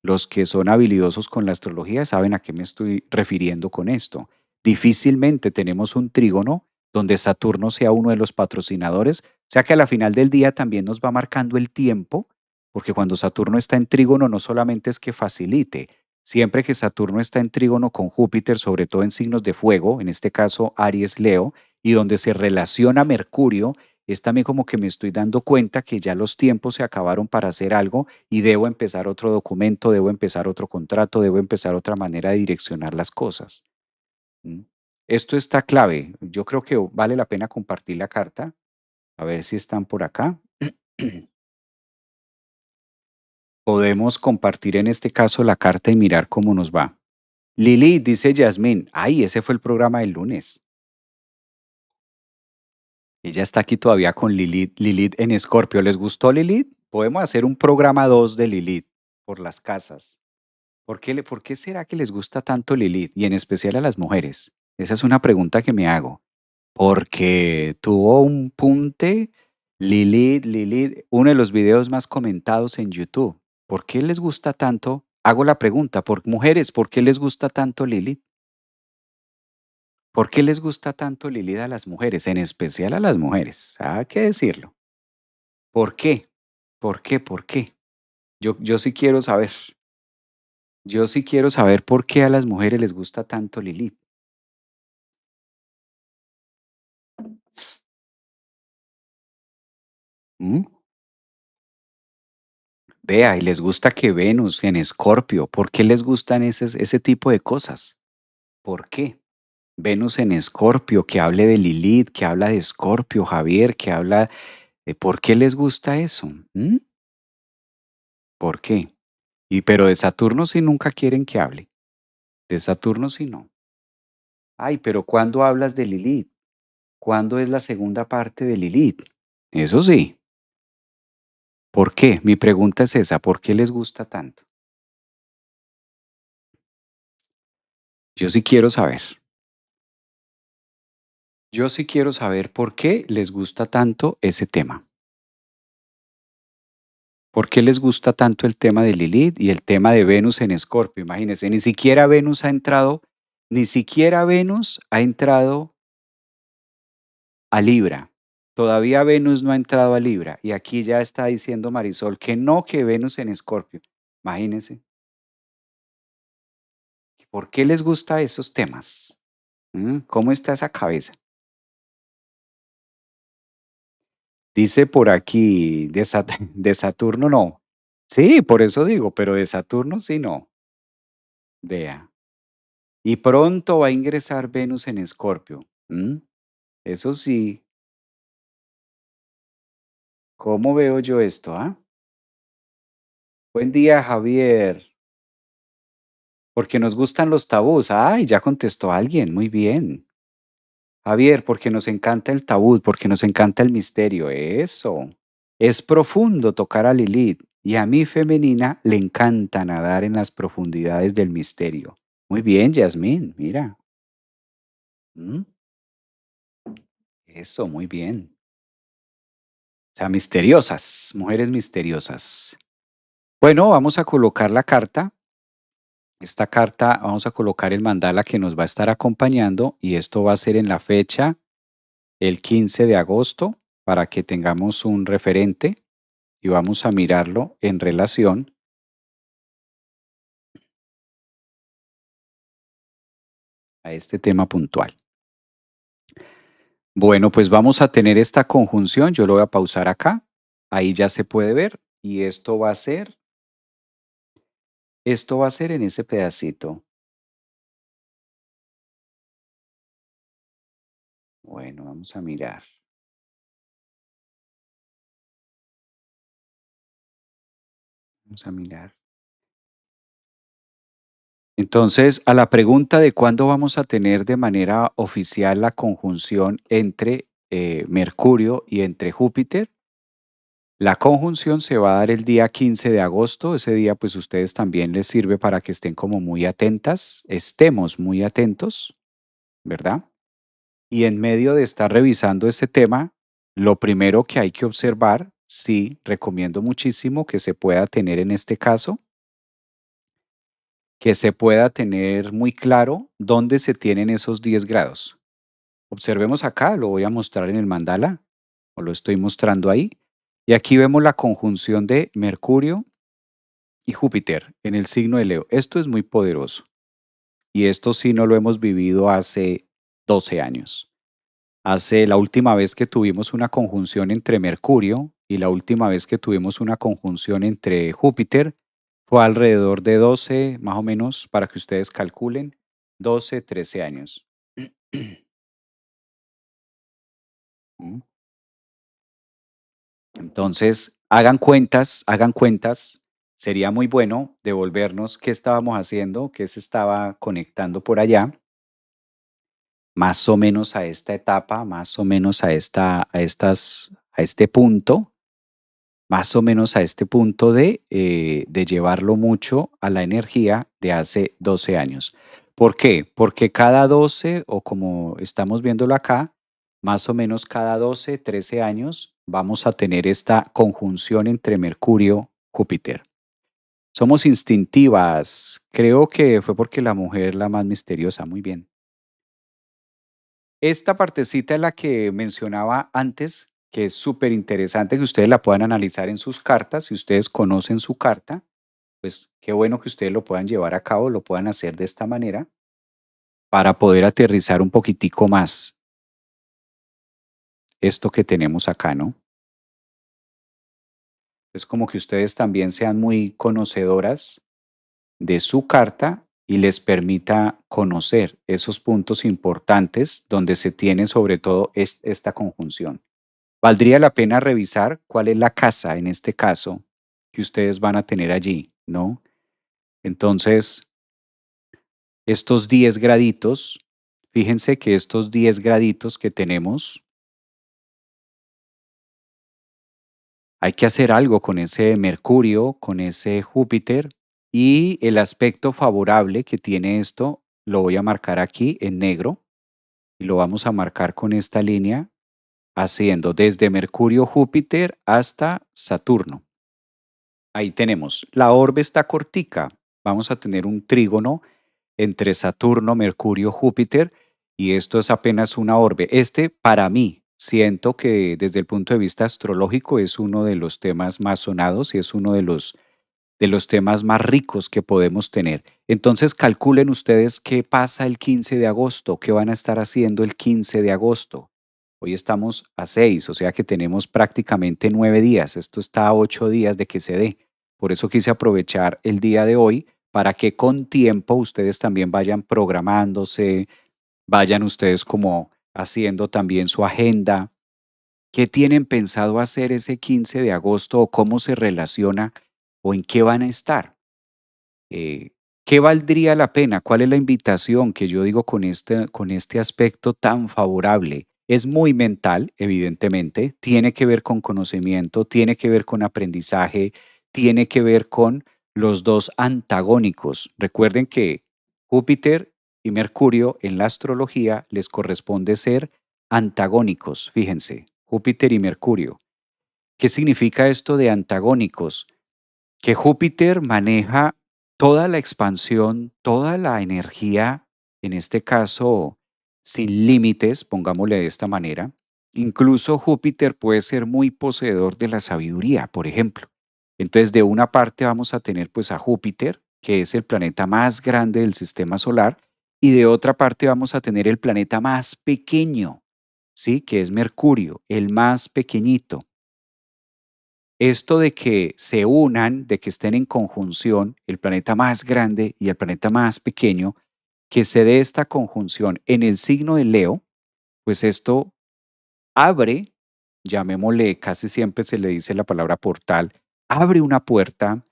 A: Los que son habilidosos con la astrología saben a qué me estoy refiriendo con esto. Difícilmente tenemos un trígono donde Saturno sea uno de los patrocinadores, o sea que a la final del día también nos va marcando el tiempo, porque cuando Saturno está en trígono no solamente es que facilite, siempre que Saturno está en trígono con Júpiter, sobre todo en signos de fuego, en este caso Aries, Leo, y donde se relaciona Mercurio, es también como que me estoy dando cuenta que ya los tiempos se acabaron para hacer algo y debo empezar otro documento, debo empezar otro contrato, debo empezar otra manera de direccionar las cosas. ¿Mm? Esto está clave. Yo creo que vale la pena compartir la carta. A ver si están por acá. Podemos compartir en este caso la carta y mirar cómo nos va. Lili, dice Yasmín. Ay, ese fue el programa del lunes. Ella está aquí todavía con Lilith, Lilith en Escorpio. ¿Les gustó Lilith? Podemos hacer un programa 2 de Lilith por las casas. ¿Por qué será que les gusta tanto Lilith y en especial a las mujeres? Esa es una pregunta que me hago. Porque tuvo un punte Lilith, uno de los videos más comentados en YouTube. ¿Por qué les gusta tanto? Hago la pregunta, por mujeres, ¿por qué les gusta tanto Lilith? ¿Por qué les gusta tanto Lilith a las mujeres? En especial a las mujeres, hay que decirlo. ¿Por qué? ¿Por qué? ¿Por qué? Yo sí quiero saber. Yo sí quiero saber por qué a las mujeres les gusta tanto Lilith. ¿Mm? Vea, y les gusta que Venus en Escorpio, ¿por qué les gustan ese tipo de cosas? ¿Por qué? Venus en Escorpio, que hable de Lilith, que habla de Escorpio, Javier, que habla de por qué les gusta eso. ¿Mm? ¿Por qué? Y pero de Saturno sí nunca quieren que hable. De Saturno sí no. Ay, pero ¿cuándo hablas de Lilith? ¿Cuándo es la segunda parte de Lilith? Eso sí. ¿Por qué? Mi pregunta es esa, ¿por qué les gusta tanto? Yo sí quiero saber. Yo sí quiero saber por qué les gusta tanto ese tema. ¿Por qué les gusta tanto el tema de Lilith y el tema de Venus en Escorpio? Imagínense, ni siquiera Venus ha entrado a Libra. Todavía Venus no ha entrado a Libra. Y aquí ya está diciendo Marisol que no, que Venus en Escorpio. Imagínense, ¿por qué les gusta esos temas? ¿Cómo está esa cabeza? Dice por aquí, de Saturno no. Sí, por eso digo, pero de Saturno sí no. Vea. Y pronto va a ingresar Venus en Escorpio. Eso sí, ¿cómo veo yo esto, ah? Buen día, Javier. Porque nos gustan los tabús. Ay, ya contestó alguien. Muy bien. Javier, porque nos encanta el tabú, porque nos encanta el misterio. Eso. Es profundo tocar a Lilith y a mi femenina le encanta nadar en las profundidades del misterio. Muy bien, Yasmín, mira. Mm, Eso, muy bien. O sea, misteriosas, mujeres misteriosas. Bueno, vamos a colocar la carta. Esta carta, vamos a colocar el mandala que nos va a estar acompañando y esto va a ser en la fecha el 15 de agosto para que tengamos un referente y vamos a mirarlo en relación a este tema puntual. Bueno, pues vamos a tener esta conjunción. Yo lo voy a pausar acá. Ahí ya se puede ver y esto va a ser en ese pedacito. Bueno, vamos a mirar. Vamos a mirar. Entonces, a la pregunta de cuándo vamos a tener de manera oficial la conjunción entre Mercurio y entre Júpiter, la conjunción se va a dar el día 15 de agosto. Ese día, pues ustedes también les sirve para que estén como muy atentas, estemos muy atentos, ¿verdad? Y en medio de estar revisando este tema, lo primero que hay que observar, sí, recomiendo muchísimo que se pueda tener en este caso, que se pueda tener muy claro dónde se tienen esos 10 grados. Observemos acá, lo voy a mostrar en el mandala, o lo estoy mostrando ahí. Y aquí vemos la conjunción de Mercurio y Júpiter en el signo de Leo. Esto es muy poderoso. Y esto sí no lo hemos vivido hace 12 años. Hace la última vez que tuvimos una conjunción entre Mercurio y la última vez que tuvimos una conjunción entre Júpiter fue alrededor de 12, más o menos, para que ustedes calculen, 12, 13 años. ¿Mm? Entonces, hagan cuentas. Sería muy bueno devolvernos qué estábamos haciendo, qué se estaba conectando por allá, más o menos a esta etapa, más o menos a este punto, más o menos a este punto de llevarlo mucho a la energía de hace 12 años. ¿Por qué? Porque cada 12 o como estamos viéndolo acá, más o menos cada 12 13 años, vamos a tener esta conjunción entre Mercurio, Júpiter. Somos instintivas. Creo que fue porque la mujer la más misteriosa. Muy bien. Esta partecita es la que mencionaba antes, que es súper interesante que ustedes la puedan analizar en sus cartas. Si ustedes conocen su carta, pues qué bueno que ustedes lo puedan llevar a cabo, lo puedan hacer de esta manera para poder aterrizar un poquitico más esto que tenemos acá, ¿no? Es como que ustedes también sean muy conocedoras de su carta y les permita conocer esos puntos importantes donde se tiene sobre todo esta conjunción. Valdría la pena revisar cuál es la casa, en este caso, que ustedes van a tener allí, ¿no? Entonces, estos 10 graditos, fíjense que estos 10 graditos que tenemos, hay que hacer algo con ese Mercurio, con ese Júpiter y el aspecto favorable que tiene esto, lo voy a marcar aquí en negro y lo vamos a marcar con esta línea haciendo desde Mercurio, Júpiter hasta Saturno. Ahí tenemos, la orbe está cortica, vamos a tener un trígono entre Saturno, Mercurio, Júpiter, y esto es apenas una orbe. Este, para mí, siento que desde el punto de vista astrológico es uno de los temas más sonados y es uno de los temas más ricos que podemos tener. Entonces, calculen ustedes qué pasa el 15 de agosto, qué van a estar haciendo el 15 de agosto. Hoy estamos a 6, o sea que tenemos prácticamente 9 días. Esto está a 8 días de que se dé. Por eso quise aprovechar el día de hoy para que con tiempo ustedes también vayan programándose, vayan ustedes como haciendo también su agenda. ¿Qué tienen pensado hacer ese 15 de agosto o cómo se relaciona o en qué van a estar? Eh, ¿Qué valdría la pena? ¿Cuál es la invitación que yo digo con este aspecto tan favorable? Es muy mental, evidentemente, tiene que ver con conocimiento, tiene que ver con aprendizaje, tiene que ver con los dos antagónicos. Recuerden que Júpiter y Mercurio en la astrología les corresponde ser antagónicos, fíjense, Júpiter y Mercurio. ¿Qué significa esto de antagónicos? Que Júpiter maneja toda la expansión, toda la energía, en este caso sin límites, pongámosle de esta manera. Incluso Júpiter puede ser muy poseedor de la sabiduría, por ejemplo. Entonces, de una parte vamos a tener pues a Júpiter, que es el planeta más grande del sistema solar, y de otra parte vamos a tener el planeta más pequeño, ¿sí? Que es Mercurio, el más pequeñito. Esto de que se unan, de que estén en conjunción el planeta más grande y el planeta más pequeño, que se dé esta conjunción en el signo de Leo, pues esto abre, llamémosle, casi siempre se le dice la palabra portal, abre una puerta,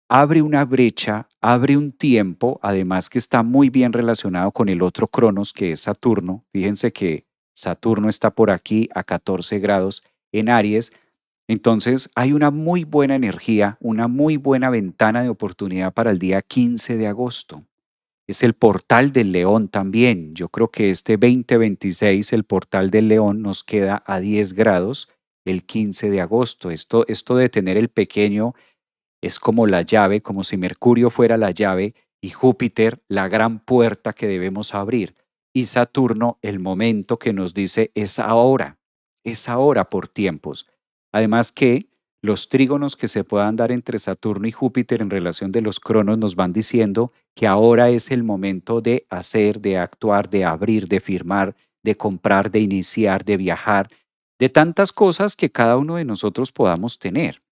A: abre una brecha, abre un tiempo, además que está muy bien relacionado con el otro Cronos que es Saturno. Fíjense que Saturno está por aquí a 14 grados en Aries, entonces hay una muy buena energía, una muy buena ventana de oportunidad para el día 15 de agosto. Es el portal del león también. Yo creo que este 2026, el portal del león, nos queda a 10 grados el 15 de agosto. Esto de tener el pequeño es como la llave, como si Mercurio fuera la llave y Júpiter la gran puerta que debemos abrir. Y Saturno el momento que nos dice es ahora por tiempos. Además que los trígonos que se puedan dar entre Saturno y Júpiter en relación de los cronos nos van diciendo que ahora es el momento de hacer, de actuar, de abrir, de firmar, de comprar, de iniciar, de viajar, de tantas cosas que cada uno de nosotros podamos tener.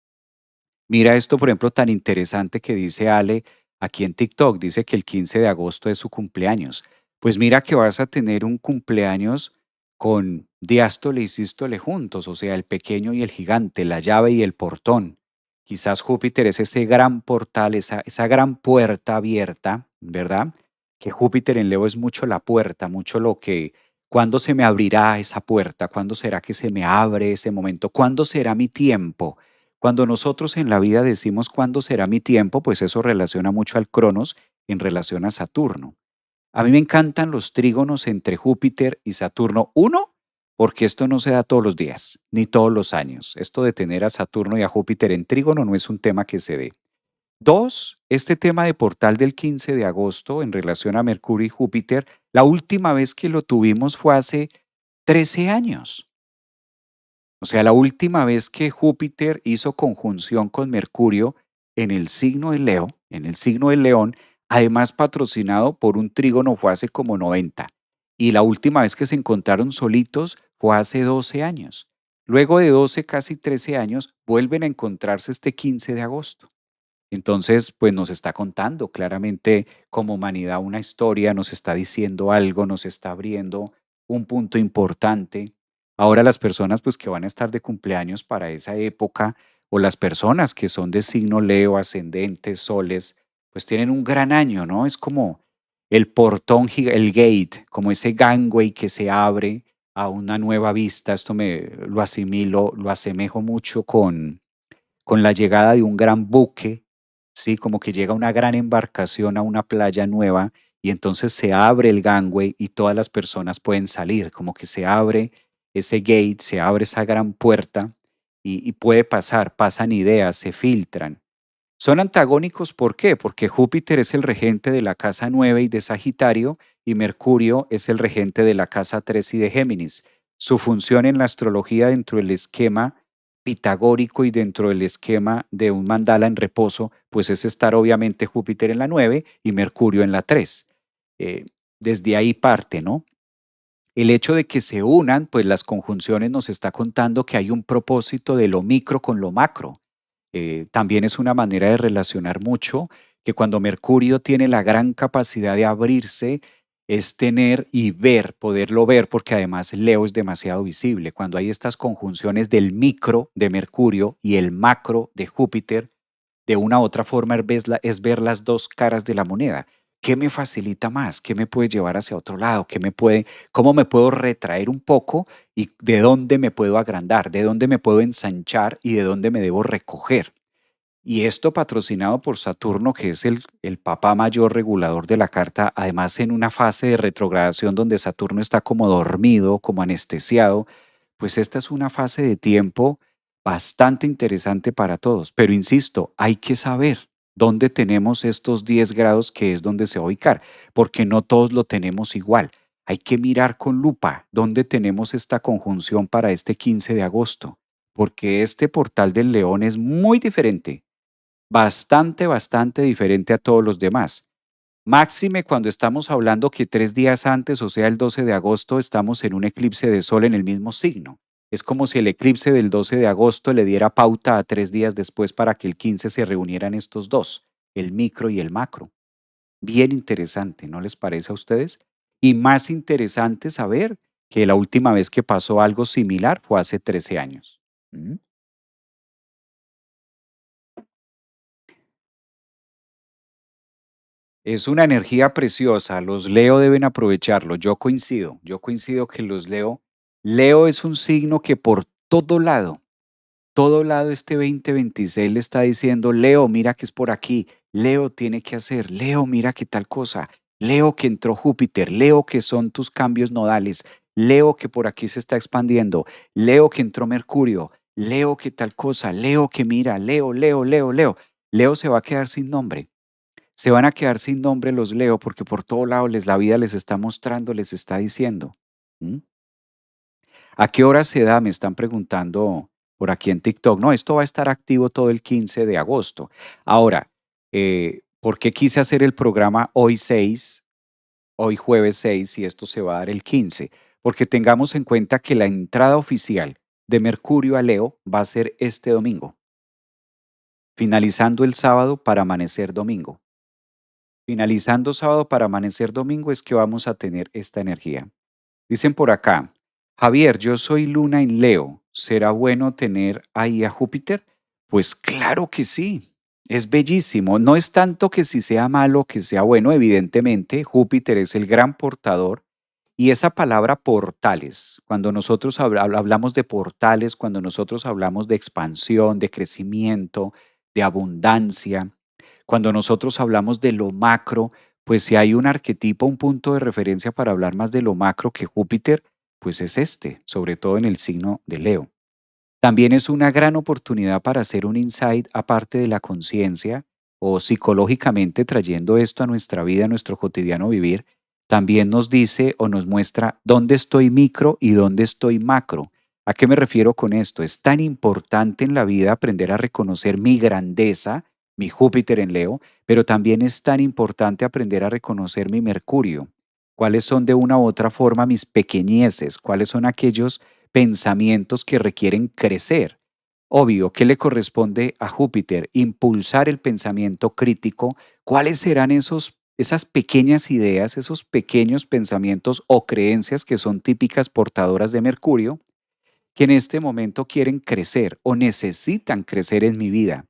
A: Mira esto, por ejemplo, tan interesante que dice Ale aquí en TikTok. Dice que el 15 de agosto es su cumpleaños. Pues mira que vas a tener un cumpleaños con diástole y sístole juntos, o sea, el pequeño y el gigante, la llave y el portón. Quizás Júpiter es ese gran portal, esa gran puerta abierta, ¿verdad? Que Júpiter en Leo es mucho la puerta, mucho lo que, ¿cuándo se me abrirá esa puerta? ¿Cuándo será que se me abre ese momento? ¿Cuándo será mi tiempo? Cuando nosotros en la vida decimos cuándo será mi tiempo, pues eso relaciona mucho al Cronos en relación a Saturno. A mí me encantan los trígonos entre Júpiter y Saturno. Uno, porque esto no se da todos los días, ni todos los años. Esto de tener a Saturno y a Júpiter en trígono no es un tema que se dé. Dos, este tema de portal del 15 de agosto en relación a Mercurio y Júpiter, la última vez que lo tuvimos fue hace 13 años. O sea, la última vez que Júpiter hizo conjunción con Mercurio en el signo de Leo, en el signo del León, además patrocinado por un trígono, fue hace como 90. Y la última vez que se encontraron solitos fue hace 12 años. Luego de 12, casi 13 años, vuelven a encontrarse este 15 de agosto. Entonces, pues nos está contando claramente como humanidad una historia, nos está diciendo algo, nos está abriendo un punto importante. Ahora las personas pues que van a estar de cumpleaños para esa época o las personas que son de signo Leo, ascendentes, soles, pues tienen un gran año, ¿no? Es como el portón, el gate, como ese gangway que se abre a una nueva vista. Esto me lo asimilo, lo asemejo mucho con la llegada de un gran buque, ¿sí? Como que llega una gran embarcación a una playa nueva y entonces se abre el gangway y todas las personas pueden salir, como que se abre ese gate, se abre esa gran puerta y puede pasar, pasan ideas, se filtran. Son antagónicos, ¿por qué? Porque Júpiter es el regente de la casa 9 y de Sagitario y Mercurio es el regente de la casa 3 y de Géminis. Su función en la astrología dentro del esquema pitagórico y dentro del esquema de un mandala en reposo, pues es estar obviamente Júpiter en la 9 y Mercurio en la 3. Eh, Desde ahí parte, ¿no? El hecho de que se unan, pues las conjunciones nos está contando que hay un propósito de lo micro con lo macro. También es una manera de relacionar mucho que cuando Mercurio tiene la gran capacidad de abrirse, es tener y ver, poderlo ver, porque además Leo es demasiado visible. Cuando hay estas conjunciones del micro de Mercurio y el macro de Júpiter, de una u otra forma es ver las dos caras de la moneda. ¿Qué me facilita más? ¿Qué me puede llevar hacia otro lado? ¿Cómo me puedo retraer un poco y de dónde me puedo agrandar? ¿De dónde me puedo ensanchar y de dónde me debo recoger? Y esto patrocinado por Saturno, que es el papá mayor regulador de la carta, además en una fase de retrogradación donde Saturno está como dormido, como anestesiado, pues esta es una fase de tiempo bastante interesante para todos. Pero insisto, hay que saber dónde tenemos estos 10 grados que es donde se va a ubicar, porque no todos lo tenemos igual. Hay que mirar con lupa dónde tenemos esta conjunción para este 15 de agosto, porque este portal del león es muy diferente, bastante, bastante diferente a todos los demás. Máxime cuando estamos hablando que 3 días antes, o sea, el 12 de agosto, estamos en un eclipse de sol en el mismo signo. Es como si el eclipse del 12 de agosto le diera pauta a 3 días después para que el 15 se reunieran estos dos, el micro y el macro. Bien interesante, ¿no les parece a ustedes? Y más interesante saber que la última vez que pasó algo similar fue hace 13 años. ¿Mm? Es una energía preciosa, los Leo deben aprovecharlo, yo coincido que los Leo es un signo que por todo lado este 2026 le está diciendo, Leo, mira que es por aquí, Leo tiene que hacer, Leo, mira qué tal cosa, Leo que entró Júpiter, Leo que son tus cambios nodales, Leo que por aquí se está expandiendo, Leo que entró Mercurio, Leo que tal cosa, Leo que mira, Leo, Leo, Leo, Leo. Leo se va a quedar sin nombre, se van a quedar sin nombre los Leo porque por todo lado la vida les está mostrando, les está diciendo. ¿Mm? ¿A qué hora se da? Me están preguntando por aquí en TikTok. No, esto va a estar activo todo el 15 de agosto. Ahora, ¿por qué quise hacer el programa hoy 6, hoy jueves 6 y esto se va a dar el 15? Porque tengamos en cuenta que la entrada oficial de Mercurio a Leo va a ser este domingo, finalizando el sábado para amanecer domingo. Finalizando sábado para amanecer domingo es que vamos a tener esta energía. Dicen por acá, Javier, yo soy Luna en Leo. ¿Será bueno tener ahí a Júpiter? Pues claro que sí. Es bellísimo. No es tanto que si sea malo, que sea bueno. Evidentemente, Júpiter es el gran portador. Y esa palabra portales, cuando nosotros hablamos de portales, cuando nosotros hablamos de expansión, de crecimiento, de abundancia, cuando nosotros hablamos de lo macro, pues si hay un arquetipo, un punto de referencia para hablar más de lo macro que Júpiter, pues es este, sobre todo en el signo de Leo. También es una gran oportunidad para hacer un insight aparte de la conciencia o psicológicamente trayendo esto a nuestra vida, a nuestro cotidiano vivir. también nos dice o nos muestra dónde estoy micro y dónde estoy macro. ¿A qué me refiero con esto? Es tan importante en la vida aprender a reconocer mi grandeza, mi Júpiter en Leo, pero también es tan importante aprender a reconocer mi Mercurio. ¿Cuáles son de una u otra forma mis pequeñeces? ¿Cuáles son aquellos pensamientos que requieren crecer? Obvio, ¿qué le corresponde a Júpiter? Impulsar el pensamiento crítico. ¿Cuáles serán esas pequeñas ideas, esos pequeños pensamientos o creencias que son típicas portadoras de Mercurio, que en este momento quieren crecer o necesitan crecer en mi vida?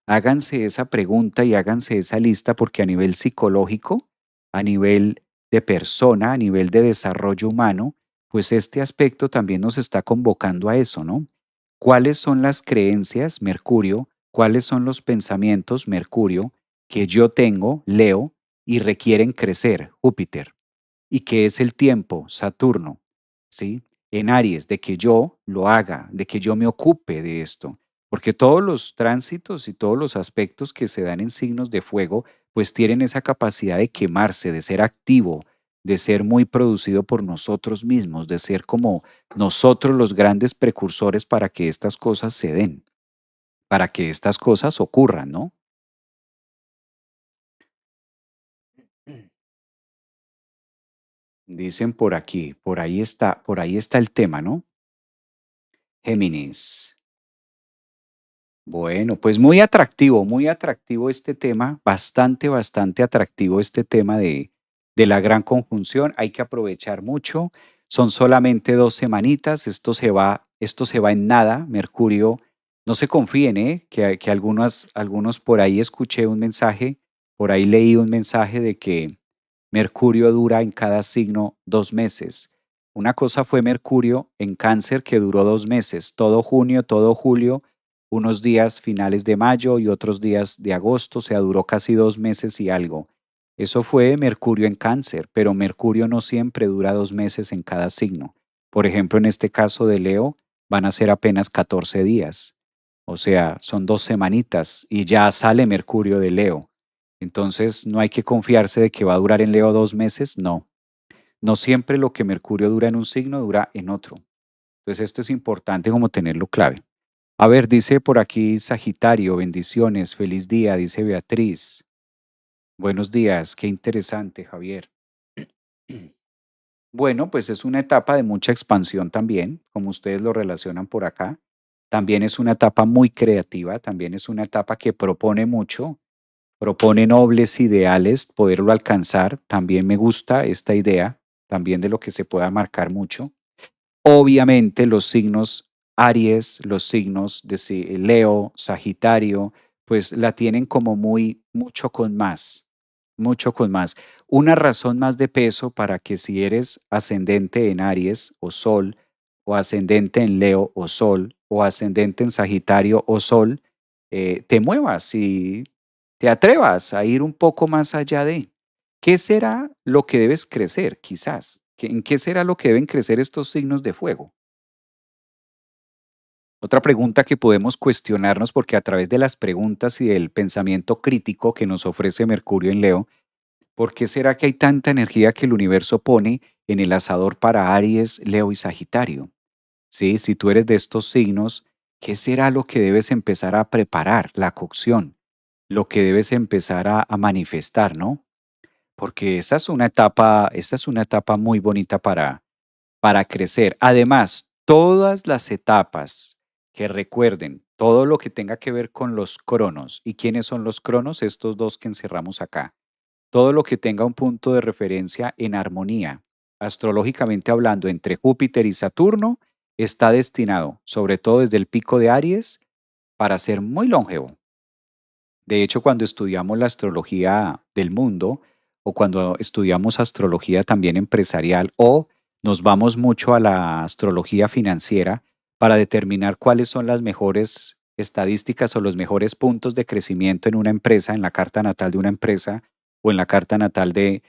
A: Háganse esa pregunta y háganse esa lista porque a nivel psicológico, a nivel de persona, a nivel de desarrollo humano, pues este aspecto también nos está convocando a eso, ¿no? ¿Cuáles son las creencias, Mercurio? ¿Cuáles son los pensamientos, Mercurio, que yo tengo, Leo, y requieren crecer, Júpiter? ¿Y qué es el tiempo, Saturno? ¿Sí? En Aries, de que yo lo haga, de que yo me ocupe de esto. Porque todos los tránsitos y todos los aspectos que se dan en signos de fuego, pues tienen esa capacidad de quemarse, de ser activo, de ser muy producido por nosotros mismos, de ser como nosotros los grandes precursores para que estas cosas se den, para que estas cosas ocurran, ¿no? Dicen por aquí, por ahí está el tema, ¿no? Géminis. Bueno, pues muy atractivo este tema, bastante, bastante atractivo este tema de la gran conjunción. Hay que aprovechar mucho. Son solamente 2 semanitas. Esto se va en nada. Mercurio, no se confíen, ¿eh? Que algunos por ahí escuché un mensaje, por ahí leí un mensaje de que Mercurio dura en cada signo 2 meses. Una cosa fue Mercurio en Cáncer que duró 2 meses, todo junio, todo julio, unos días finales de mayo y otros días de agosto, o sea, duró casi 2 meses y algo. Eso fue Mercurio en Cáncer, pero Mercurio no siempre dura 2 meses en cada signo. Por ejemplo, en este caso de Leo, van a ser apenas 14 días. O sea, son 2 semanitas y ya sale Mercurio de Leo. Entonces, no hay que confiarse de que va a durar en Leo 2 meses, no. No siempre lo que Mercurio dura en un signo dura en otro. Entonces, esto es importante como tenerlo clave. A ver, dice por aquí Sagitario, bendiciones, feliz día, dice Beatriz. Buenos días, qué interesante, Javier. Bueno, pues es una etapa de mucha expansión también, como ustedes lo relacionan por acá. También es una etapa muy creativa, también es una etapa que propone mucho, propone nobles ideales, poderlo alcanzar. También me gusta esta idea, también de lo que se pueda marcar mucho. Obviamente los signos Aries, los signos de Leo, Sagitario, pues la tienen como muy mucho con más, mucho con más. Una razón más de peso para que si eres ascendente en Aries o Sol, o ascendente en Leo o Sol, o ascendente en Sagitario o Sol, te muevas y te atrevas a ir un poco más allá de. ¿Qué será lo que debes crecer, quizás? ¿En qué será lo que deben crecer estos signos de fuego? Otra pregunta que podemos cuestionarnos, porque a través de las preguntas y del pensamiento crítico que nos ofrece Mercurio en Leo, ¿por qué será que hay tanta energía que el universo pone en el asador para Aries, Leo y Sagitario? Sí, si tú eres de estos signos, ¿qué será lo que debes empezar a preparar, la cocción? Lo que debes empezar a manifestar, ¿no? Porque esta es una etapa muy bonita para crecer. Además, todas las etapas que recuerden, todo lo que tenga que ver con los cronos. ¿Y quiénes son los cronos? Estos dos que encerramos acá. Todo lo que tenga un punto de referencia en armonía, astrológicamente hablando, entre Júpiter y Saturno, está destinado, sobre todo desde el pico de Aries, para ser muy longevo. De hecho, cuando estudiamos la astrología del mundo o cuando estudiamos astrología también empresarial o nos vamos mucho a la astrología financiera para determinar cuáles son las mejores estadísticas o los mejores puntos de crecimiento en una empresa, en la carta natal de una empresa o en la carta natal de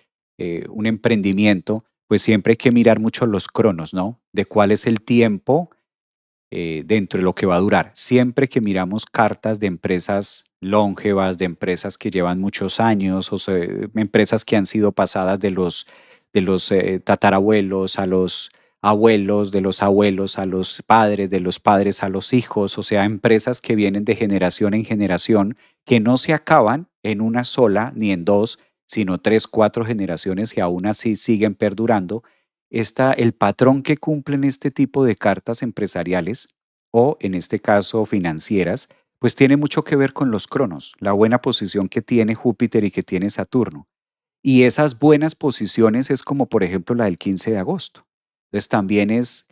A: un emprendimiento, pues siempre hay que mirar mucho los cronos, ¿no? De cuál es el tiempo dentro de lo que va a durar. Siempre que miramos cartas de empresas longevas, de empresas que llevan muchos años, empresas que han sido pasadas de los tatarabuelos a los abuelos, de los abuelos a los padres, de los padres a los hijos, o sea, empresas que vienen de generación en generación, que no se acaban en una sola ni en dos, sino tres, cuatro generaciones y aún así siguen perdurando. El patrón que cumplen este tipo de cartas empresariales o en este caso financieras, pues tiene mucho que ver con los cronos, la buena posición que tiene Júpiter y que tiene Saturno. Y esas buenas posiciones es como, por ejemplo, la del 15 de agosto. Entonces, también es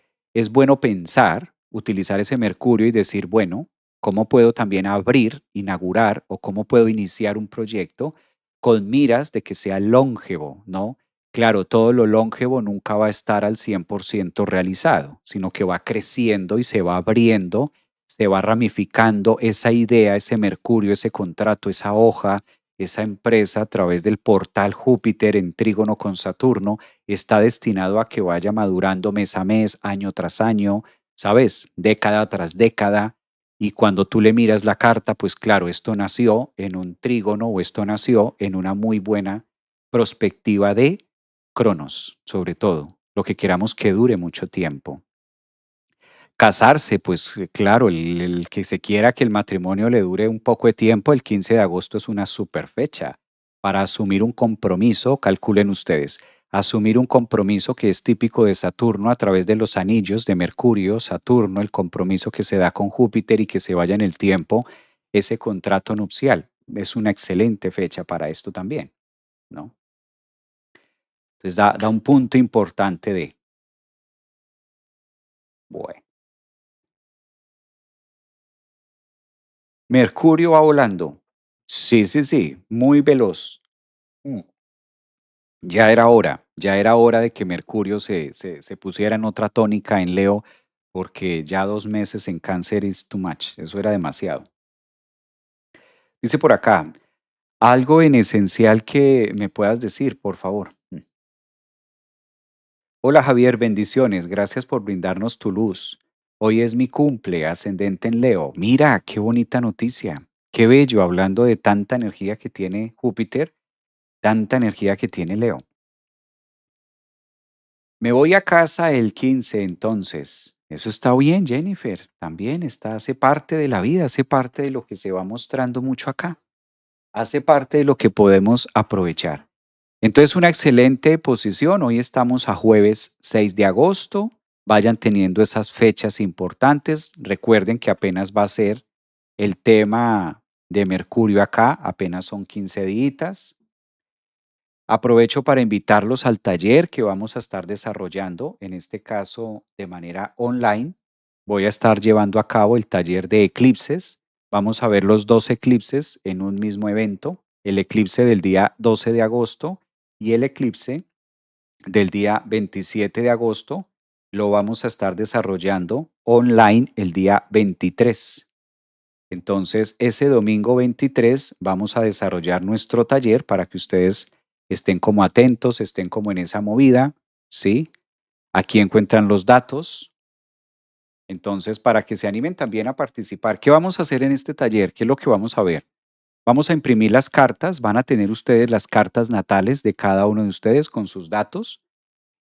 A: bueno pensar, utilizar ese Mercurio y decir, bueno, ¿cómo puedo también abrir, inaugurar o cómo puedo iniciar un proyecto con miras de que sea longevo, ¿no? Claro, todo lo longevo nunca va a estar al 100% realizado, sino que va creciendo y se va abriendo, se va ramificando esa idea, ese Mercurio, ese contrato, esa hoja, esa empresa a través del portal Júpiter en trígono con Saturno está destinado a que vaya madurando mes a mes, año tras año, ¿sabes? Década tras década. Y cuando tú le miras la carta, pues claro, esto nació en un trígono o esto nació en una muy buena perspectiva de Cronos, sobre todo, lo que queramos que dure mucho tiempo. Casarse, pues claro, el que se quiera que el matrimonio le dure un poco de tiempo, el 15 de agosto es una super fecha para asumir un compromiso, calculen ustedes, asumir un compromiso que es típico de Saturno a través de los anillos de Mercurio, Saturno, el compromiso que se da con Júpiter y que se vaya en el tiempo, ese contrato nupcial. Es una excelente fecha para esto también, ¿no? Entonces da un punto importante de, bueno, Mercurio va volando. Sí, sí, sí, muy veloz. Mm. Ya era hora de que Mercurio se pusiera en otra tónica en Leo, porque ya 2 meses en Cáncer is too much, eso era demasiado. Dice por acá, algo en esencial que me puedas decir, por favor. Hola Javier, bendiciones, gracias por brindarnos tu luz. Hoy es mi cumple, ascendente en Leo. Mira, qué bonita noticia, qué bello, hablando de tanta energía que tiene Júpiter, tanta energía que tiene Leo. Me voy a casa el 15, entonces. Eso está bien, Jennifer. También está, hace parte de la vida, hace parte de lo que se va mostrando mucho acá. Hace parte de lo que podemos aprovechar. Entonces, una excelente posición. Hoy estamos a jueves 6 de agosto. Vayan teniendo esas fechas importantes. Recuerden que apenas va a ser el tema de Mercurio acá, apenas son 15 días. Aprovecho para invitarlos al taller que vamos a estar desarrollando, en este caso de manera online. Voy a estar llevando a cabo el taller de eclipses. Vamos a ver los dos eclipses en un mismo evento, el eclipse del día 12 de agosto y el eclipse del día 27 de agosto. Lo vamos a estar desarrollando online el día 23. Entonces, ese domingo 23 vamos a desarrollar nuestro taller para que ustedes estén como atentos, estén como en esa movida, ¿sí? Aquí encuentran los datos. Entonces, para que se animen también a participar, ¿qué vamos a hacer en este taller? ¿Qué es lo que vamos a ver? Vamos a imprimir las cartas, van a tener ustedes las cartas natales de cada uno de ustedes con sus datos.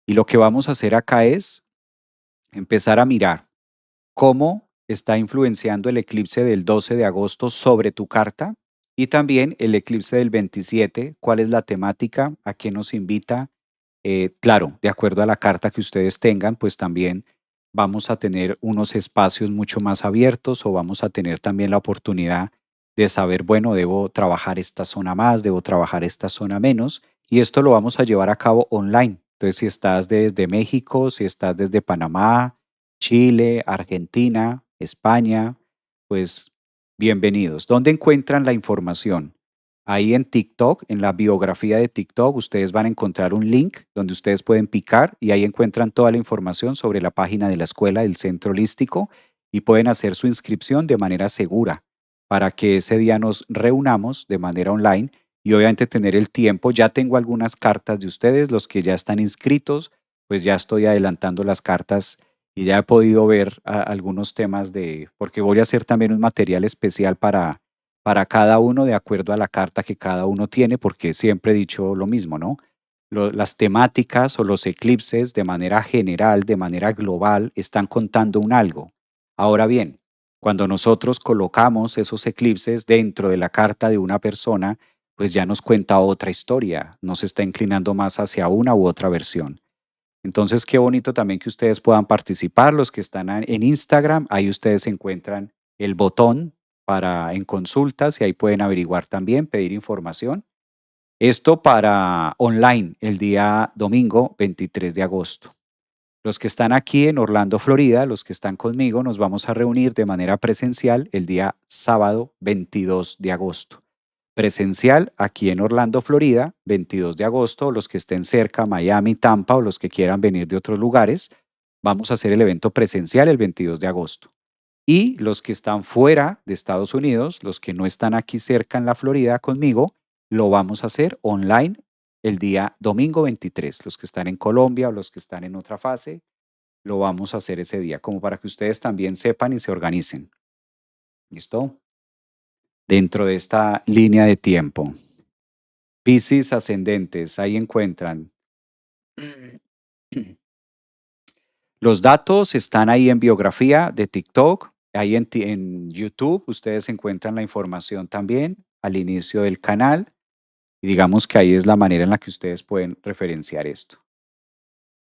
A: Y lo que vamos a hacer acá es empezar a mirar cómo está influenciando el eclipse del 12 de agosto sobre tu carta y también el eclipse del 27, cuál es la temática, a qué nos invita. Claro, de acuerdo a la carta que ustedes tengan, pues también vamos a tener unos espacios mucho más abiertos o vamos a tener también la oportunidad de saber, bueno, debo trabajar esta zona más, debo trabajar esta zona menos, y esto lo vamos a llevar a cabo online. Entonces, si estás desde México, si estás desde Panamá, Chile, Argentina, España, pues bienvenidos. ¿Dónde encuentran la información? Ahí en TikTok, en la biografía de TikTok, ustedes van a encontrar un link donde ustedes pueden picar y ahí encuentran toda la información sobre la página de la escuela del Centro Holístico y pueden hacer su inscripción de manera segura para que ese día nos reunamos de manera online y obviamente tener el tiempo. Ya tengo algunas cartas de ustedes, los que ya están inscritos, pues ya estoy adelantando las cartas y ya he podido ver algunos temas porque voy a hacer también un material especial para cada uno de acuerdo a la carta que cada uno tiene, porque siempre he dicho lo mismo, ¿no? las temáticas o los eclipses de manera general, de manera global, están contando un algo. Ahora bien, cuando nosotros colocamos esos eclipses dentro de la carta de una persona, pues ya nos cuenta otra historia, nos está inclinando más hacia una u otra versión. Entonces, qué bonito también que ustedes puedan participar, los que están en Instagram, ahí ustedes encuentran el botón para en consultas y ahí pueden averiguar también, pedir información. Esto para online el día domingo 23 de agosto. Los que están aquí en Orlando, Florida, los que están conmigo, nos vamos a reunir de manera presencial el día sábado 22 de agosto. Presencial aquí en Orlando, Florida, 22 de agosto. Los que estén cerca, Miami, Tampa o los que quieran venir de otros lugares, vamos a hacer el evento presencial el 22 de agosto. Y los que están fuera de Estados Unidos, los que no están aquí cerca en la Florida conmigo, lo vamos a hacer online el día domingo 23. Los que están en Colombia o los que están en otra fase, lo vamos a hacer ese día, como para que ustedes también sepan y se organicen. ¿Listo? Dentro de esta línea de tiempo. Piscis ascendentes, ahí encuentran. Los datos están ahí en biografía de TikTok, ahí en YouTube ustedes encuentran la información también al inicio del canal y digamos que ahí es la manera en la que ustedes pueden referenciar esto.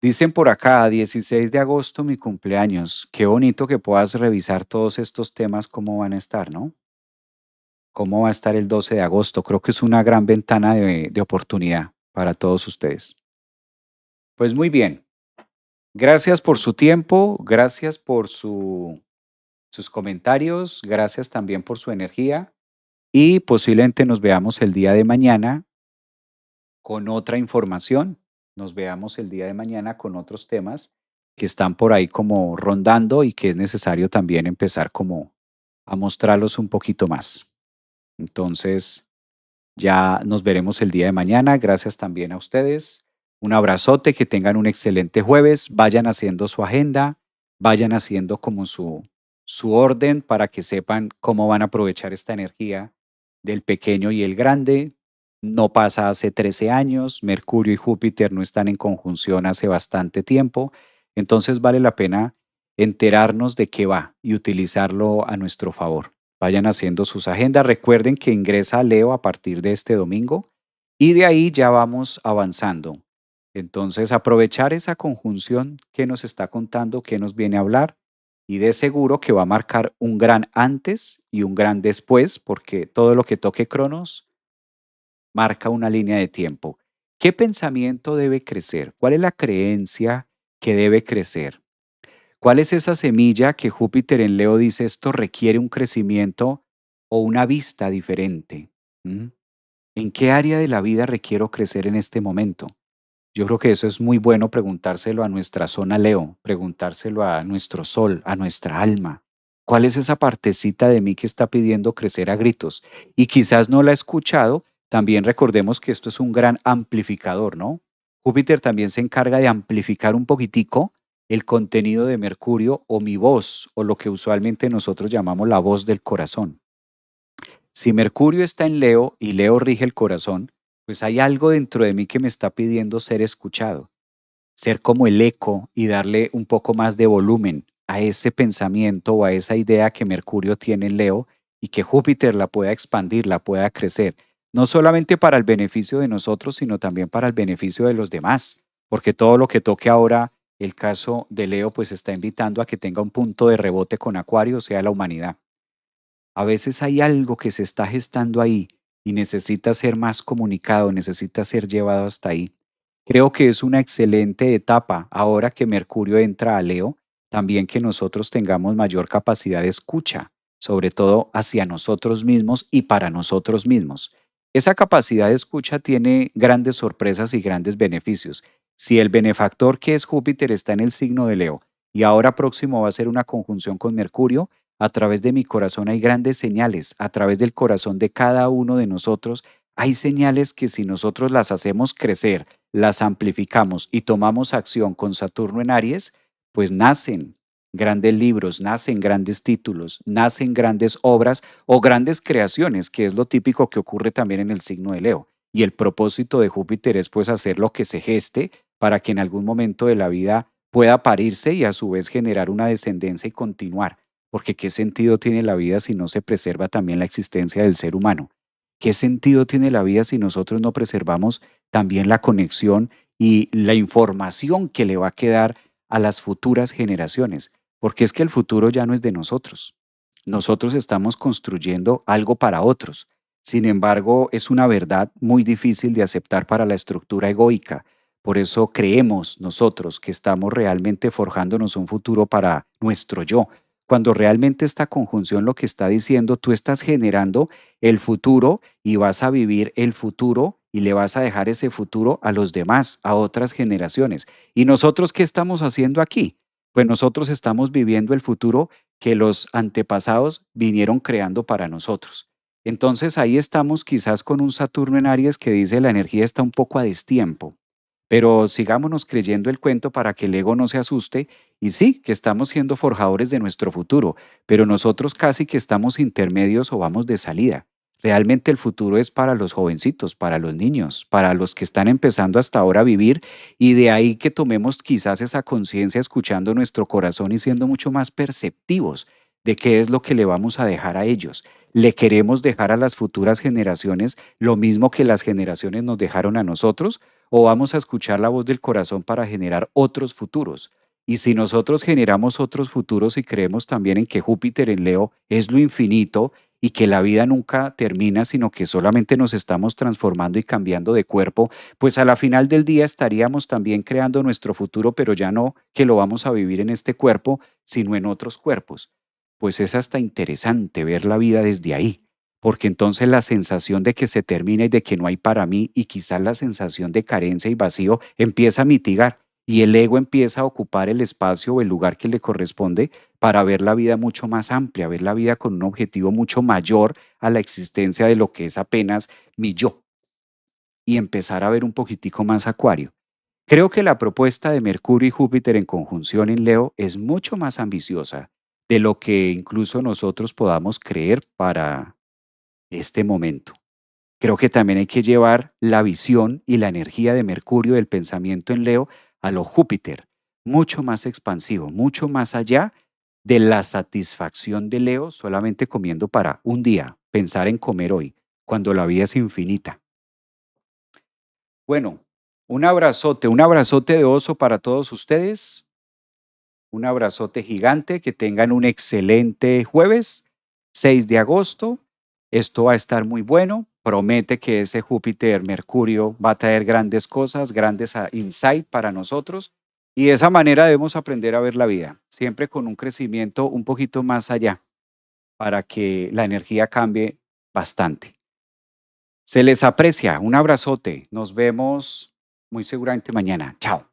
A: Dicen por acá, 16 de agosto, mi cumpleaños. Qué bonito que puedas revisar todos estos temas, cómo van a estar, ¿no? ¿Cómo va a estar el 12 de agosto? Creo que es una gran ventana de oportunidad para todos ustedes. Pues muy bien, gracias por su tiempo, gracias por sus comentarios, gracias también por su energía y posiblemente nos veamos el día de mañana con otra información. Nos veamos el día de mañana con otros temas que están por ahí como rondando y que es necesario también empezar como a mostrarlos un poquito más. Entonces, ya nos veremos el día de mañana. Gracias también a ustedes. Un abrazote, que tengan un excelente jueves. Vayan haciendo su agenda, vayan haciendo como su orden para que sepan cómo van a aprovechar esta energía del pequeño y el grande. No pasa hace 13 años. Mercurio y Júpiter no están en conjunción hace bastante tiempo. Entonces vale la pena enterarnos de qué va y utilizarlo a nuestro favor. Vayan haciendo sus agendas. Recuerden que ingresa a Leo a partir de este domingo y de ahí ya vamos avanzando. Entonces, aprovechar esa conjunción que nos está contando, que nos viene a hablar y de seguro que va a marcar un gran antes y un gran después, porque todo lo que toque Cronos marca una línea de tiempo. ¿Qué pensamiento debe crecer? ¿Cuál es la creencia que debe crecer? ¿Cuál es esa semilla que Júpiter en Leo dice esto requiere un crecimiento o una vista diferente? ¿Mm? ¿En qué área de la vida requiero crecer en este momento? Yo creo que eso es muy bueno preguntárselo a nuestra zona Leo, preguntárselo a nuestro sol, a nuestra alma. ¿Cuál es esa partecita de mí que está pidiendo crecer a gritos? Y quizás no la he escuchado, también recordemos que esto es un gran amplificador, ¿no? Júpiter también se encarga de amplificar un poquitico el contenido de Mercurio o mi voz, o lo que usualmente nosotros llamamos la voz del corazón. Si Mercurio está en Leo y Leo rige el corazón, pues hay algo dentro de mí que me está pidiendo ser escuchado, ser como el eco y darle un poco más de volumen a ese pensamiento o a esa idea que Mercurio tiene en Leo y que Júpiter la pueda expandir, la pueda crecer, no solamente para el beneficio de nosotros, sino también para el beneficio de los demás, porque todo lo que toque ahora, el caso de Leo, pues está invitando a que tenga un punto de rebote con Acuario, o sea, la humanidad. A veces hay algo que se está gestando ahí y necesita ser más comunicado, necesita ser llevado hasta ahí. Creo que es una excelente etapa ahora que Mercurio entra a Leo, también que nosotros tengamos mayor capacidad de escucha, sobre todo hacia nosotros mismos y para nosotros mismos. Esa capacidad de escucha tiene grandes sorpresas y grandes beneficios. Si el benefactor que es Júpiter está en el signo de Leo y ahora próximo va a ser una conjunción con Mercurio, a través de mi corazón hay grandes señales, a través del corazón de cada uno de nosotros hay señales que si nosotros las hacemos crecer, las amplificamos y tomamos acción con Saturno en Aries, pues nacen grandes libros, nacen grandes títulos, nacen grandes obras o grandes creaciones, que es lo típico que ocurre también en el signo de Leo. y el propósito de Júpiter es pues hacer lo que se geste para que en algún momento de la vida pueda parirse y a su vez generar una descendencia y continuar. Porque ¿qué sentido tiene la vida si no se preserva también la existencia del ser humano? ¿Qué sentido tiene la vida si nosotros no preservamos también la conexión y la información que le va a quedar a las futuras generaciones? Porque es que el futuro ya no es de nosotros. Nosotros estamos construyendo algo para otros. Sin embargo, es una verdad muy difícil de aceptar para la estructura egoica. Por eso creemos nosotros que estamos realmente forjándonos un futuro para nuestro yo. Cuando realmente esta conjunción lo que está diciendo, tú estás generando el futuro y vas a vivir el futuro y le vas a dejar ese futuro a los demás, a otras generaciones. ¿Y nosotros qué estamos haciendo aquí? Pues nosotros estamos viviendo el futuro que los antepasados vinieron creando para nosotros. Entonces ahí estamos quizás con un Saturno en Aries que dice la energía está un poco a destiempo, pero sigámonos creyendo el cuento para que el ego no se asuste y sí, que estamos siendo forjadores de nuestro futuro, pero nosotros casi que estamos intermedios o vamos de salida. Realmente el futuro es para los jovencitos, para los niños, para los que están empezando hasta ahora a vivir y de ahí que tomemos quizás esa conciencia escuchando nuestro corazón y siendo mucho más perceptivos de qué es lo que le vamos a dejar a ellos. ¿Le queremos dejar a las futuras generaciones lo mismo que las generaciones nos dejaron a nosotros? ¿O vamos a escuchar la voz del corazón para generar otros futuros? Y si nosotros generamos otros futuros y creemos también en que Júpiter en Leo es lo infinito y que la vida nunca termina, sino que solamente nos estamos transformando y cambiando de cuerpo, pues a la final del día estaríamos también creando nuestro futuro, pero ya no que lo vamos a vivir en este cuerpo, sino en otros cuerpos. Pues es hasta interesante ver la vida desde ahí, porque entonces la sensación de que se termina y de que no hay para mí y quizás la sensación de carencia y vacío empieza a mitigar y el ego empieza a ocupar el espacio o el lugar que le corresponde para ver la vida mucho más amplia, ver la vida con un objetivo mucho mayor a la existencia de lo que es apenas mi yo y empezar a ver un poquitico más Acuario. Creo que la propuesta de Mercurio y Júpiter en conjunción en Leo es mucho más ambiciosa de lo que incluso nosotros podamos creer para este momento. Creo que también hay que llevar la visión y la energía de Mercurio del pensamiento en Leo a lo Júpiter, mucho más expansivo, mucho más allá de la satisfacción de Leo solamente comiendo para un día, pensar en comer hoy, cuando la vida es infinita. Bueno, un abrazote de oso para todos ustedes, un abrazote gigante, que tengan un excelente jueves, 6 de agosto. Esto va a estar muy bueno. Promete que ese Júpiter Mercurio va a traer grandes cosas, grandes insight para nosotros. Y de esa manera debemos aprender a ver la vida, siempre con un crecimiento un poquito más allá, para que la energía cambie bastante. Se les aprecia. Un abrazote. Nos vemos muy seguramente mañana. Chao.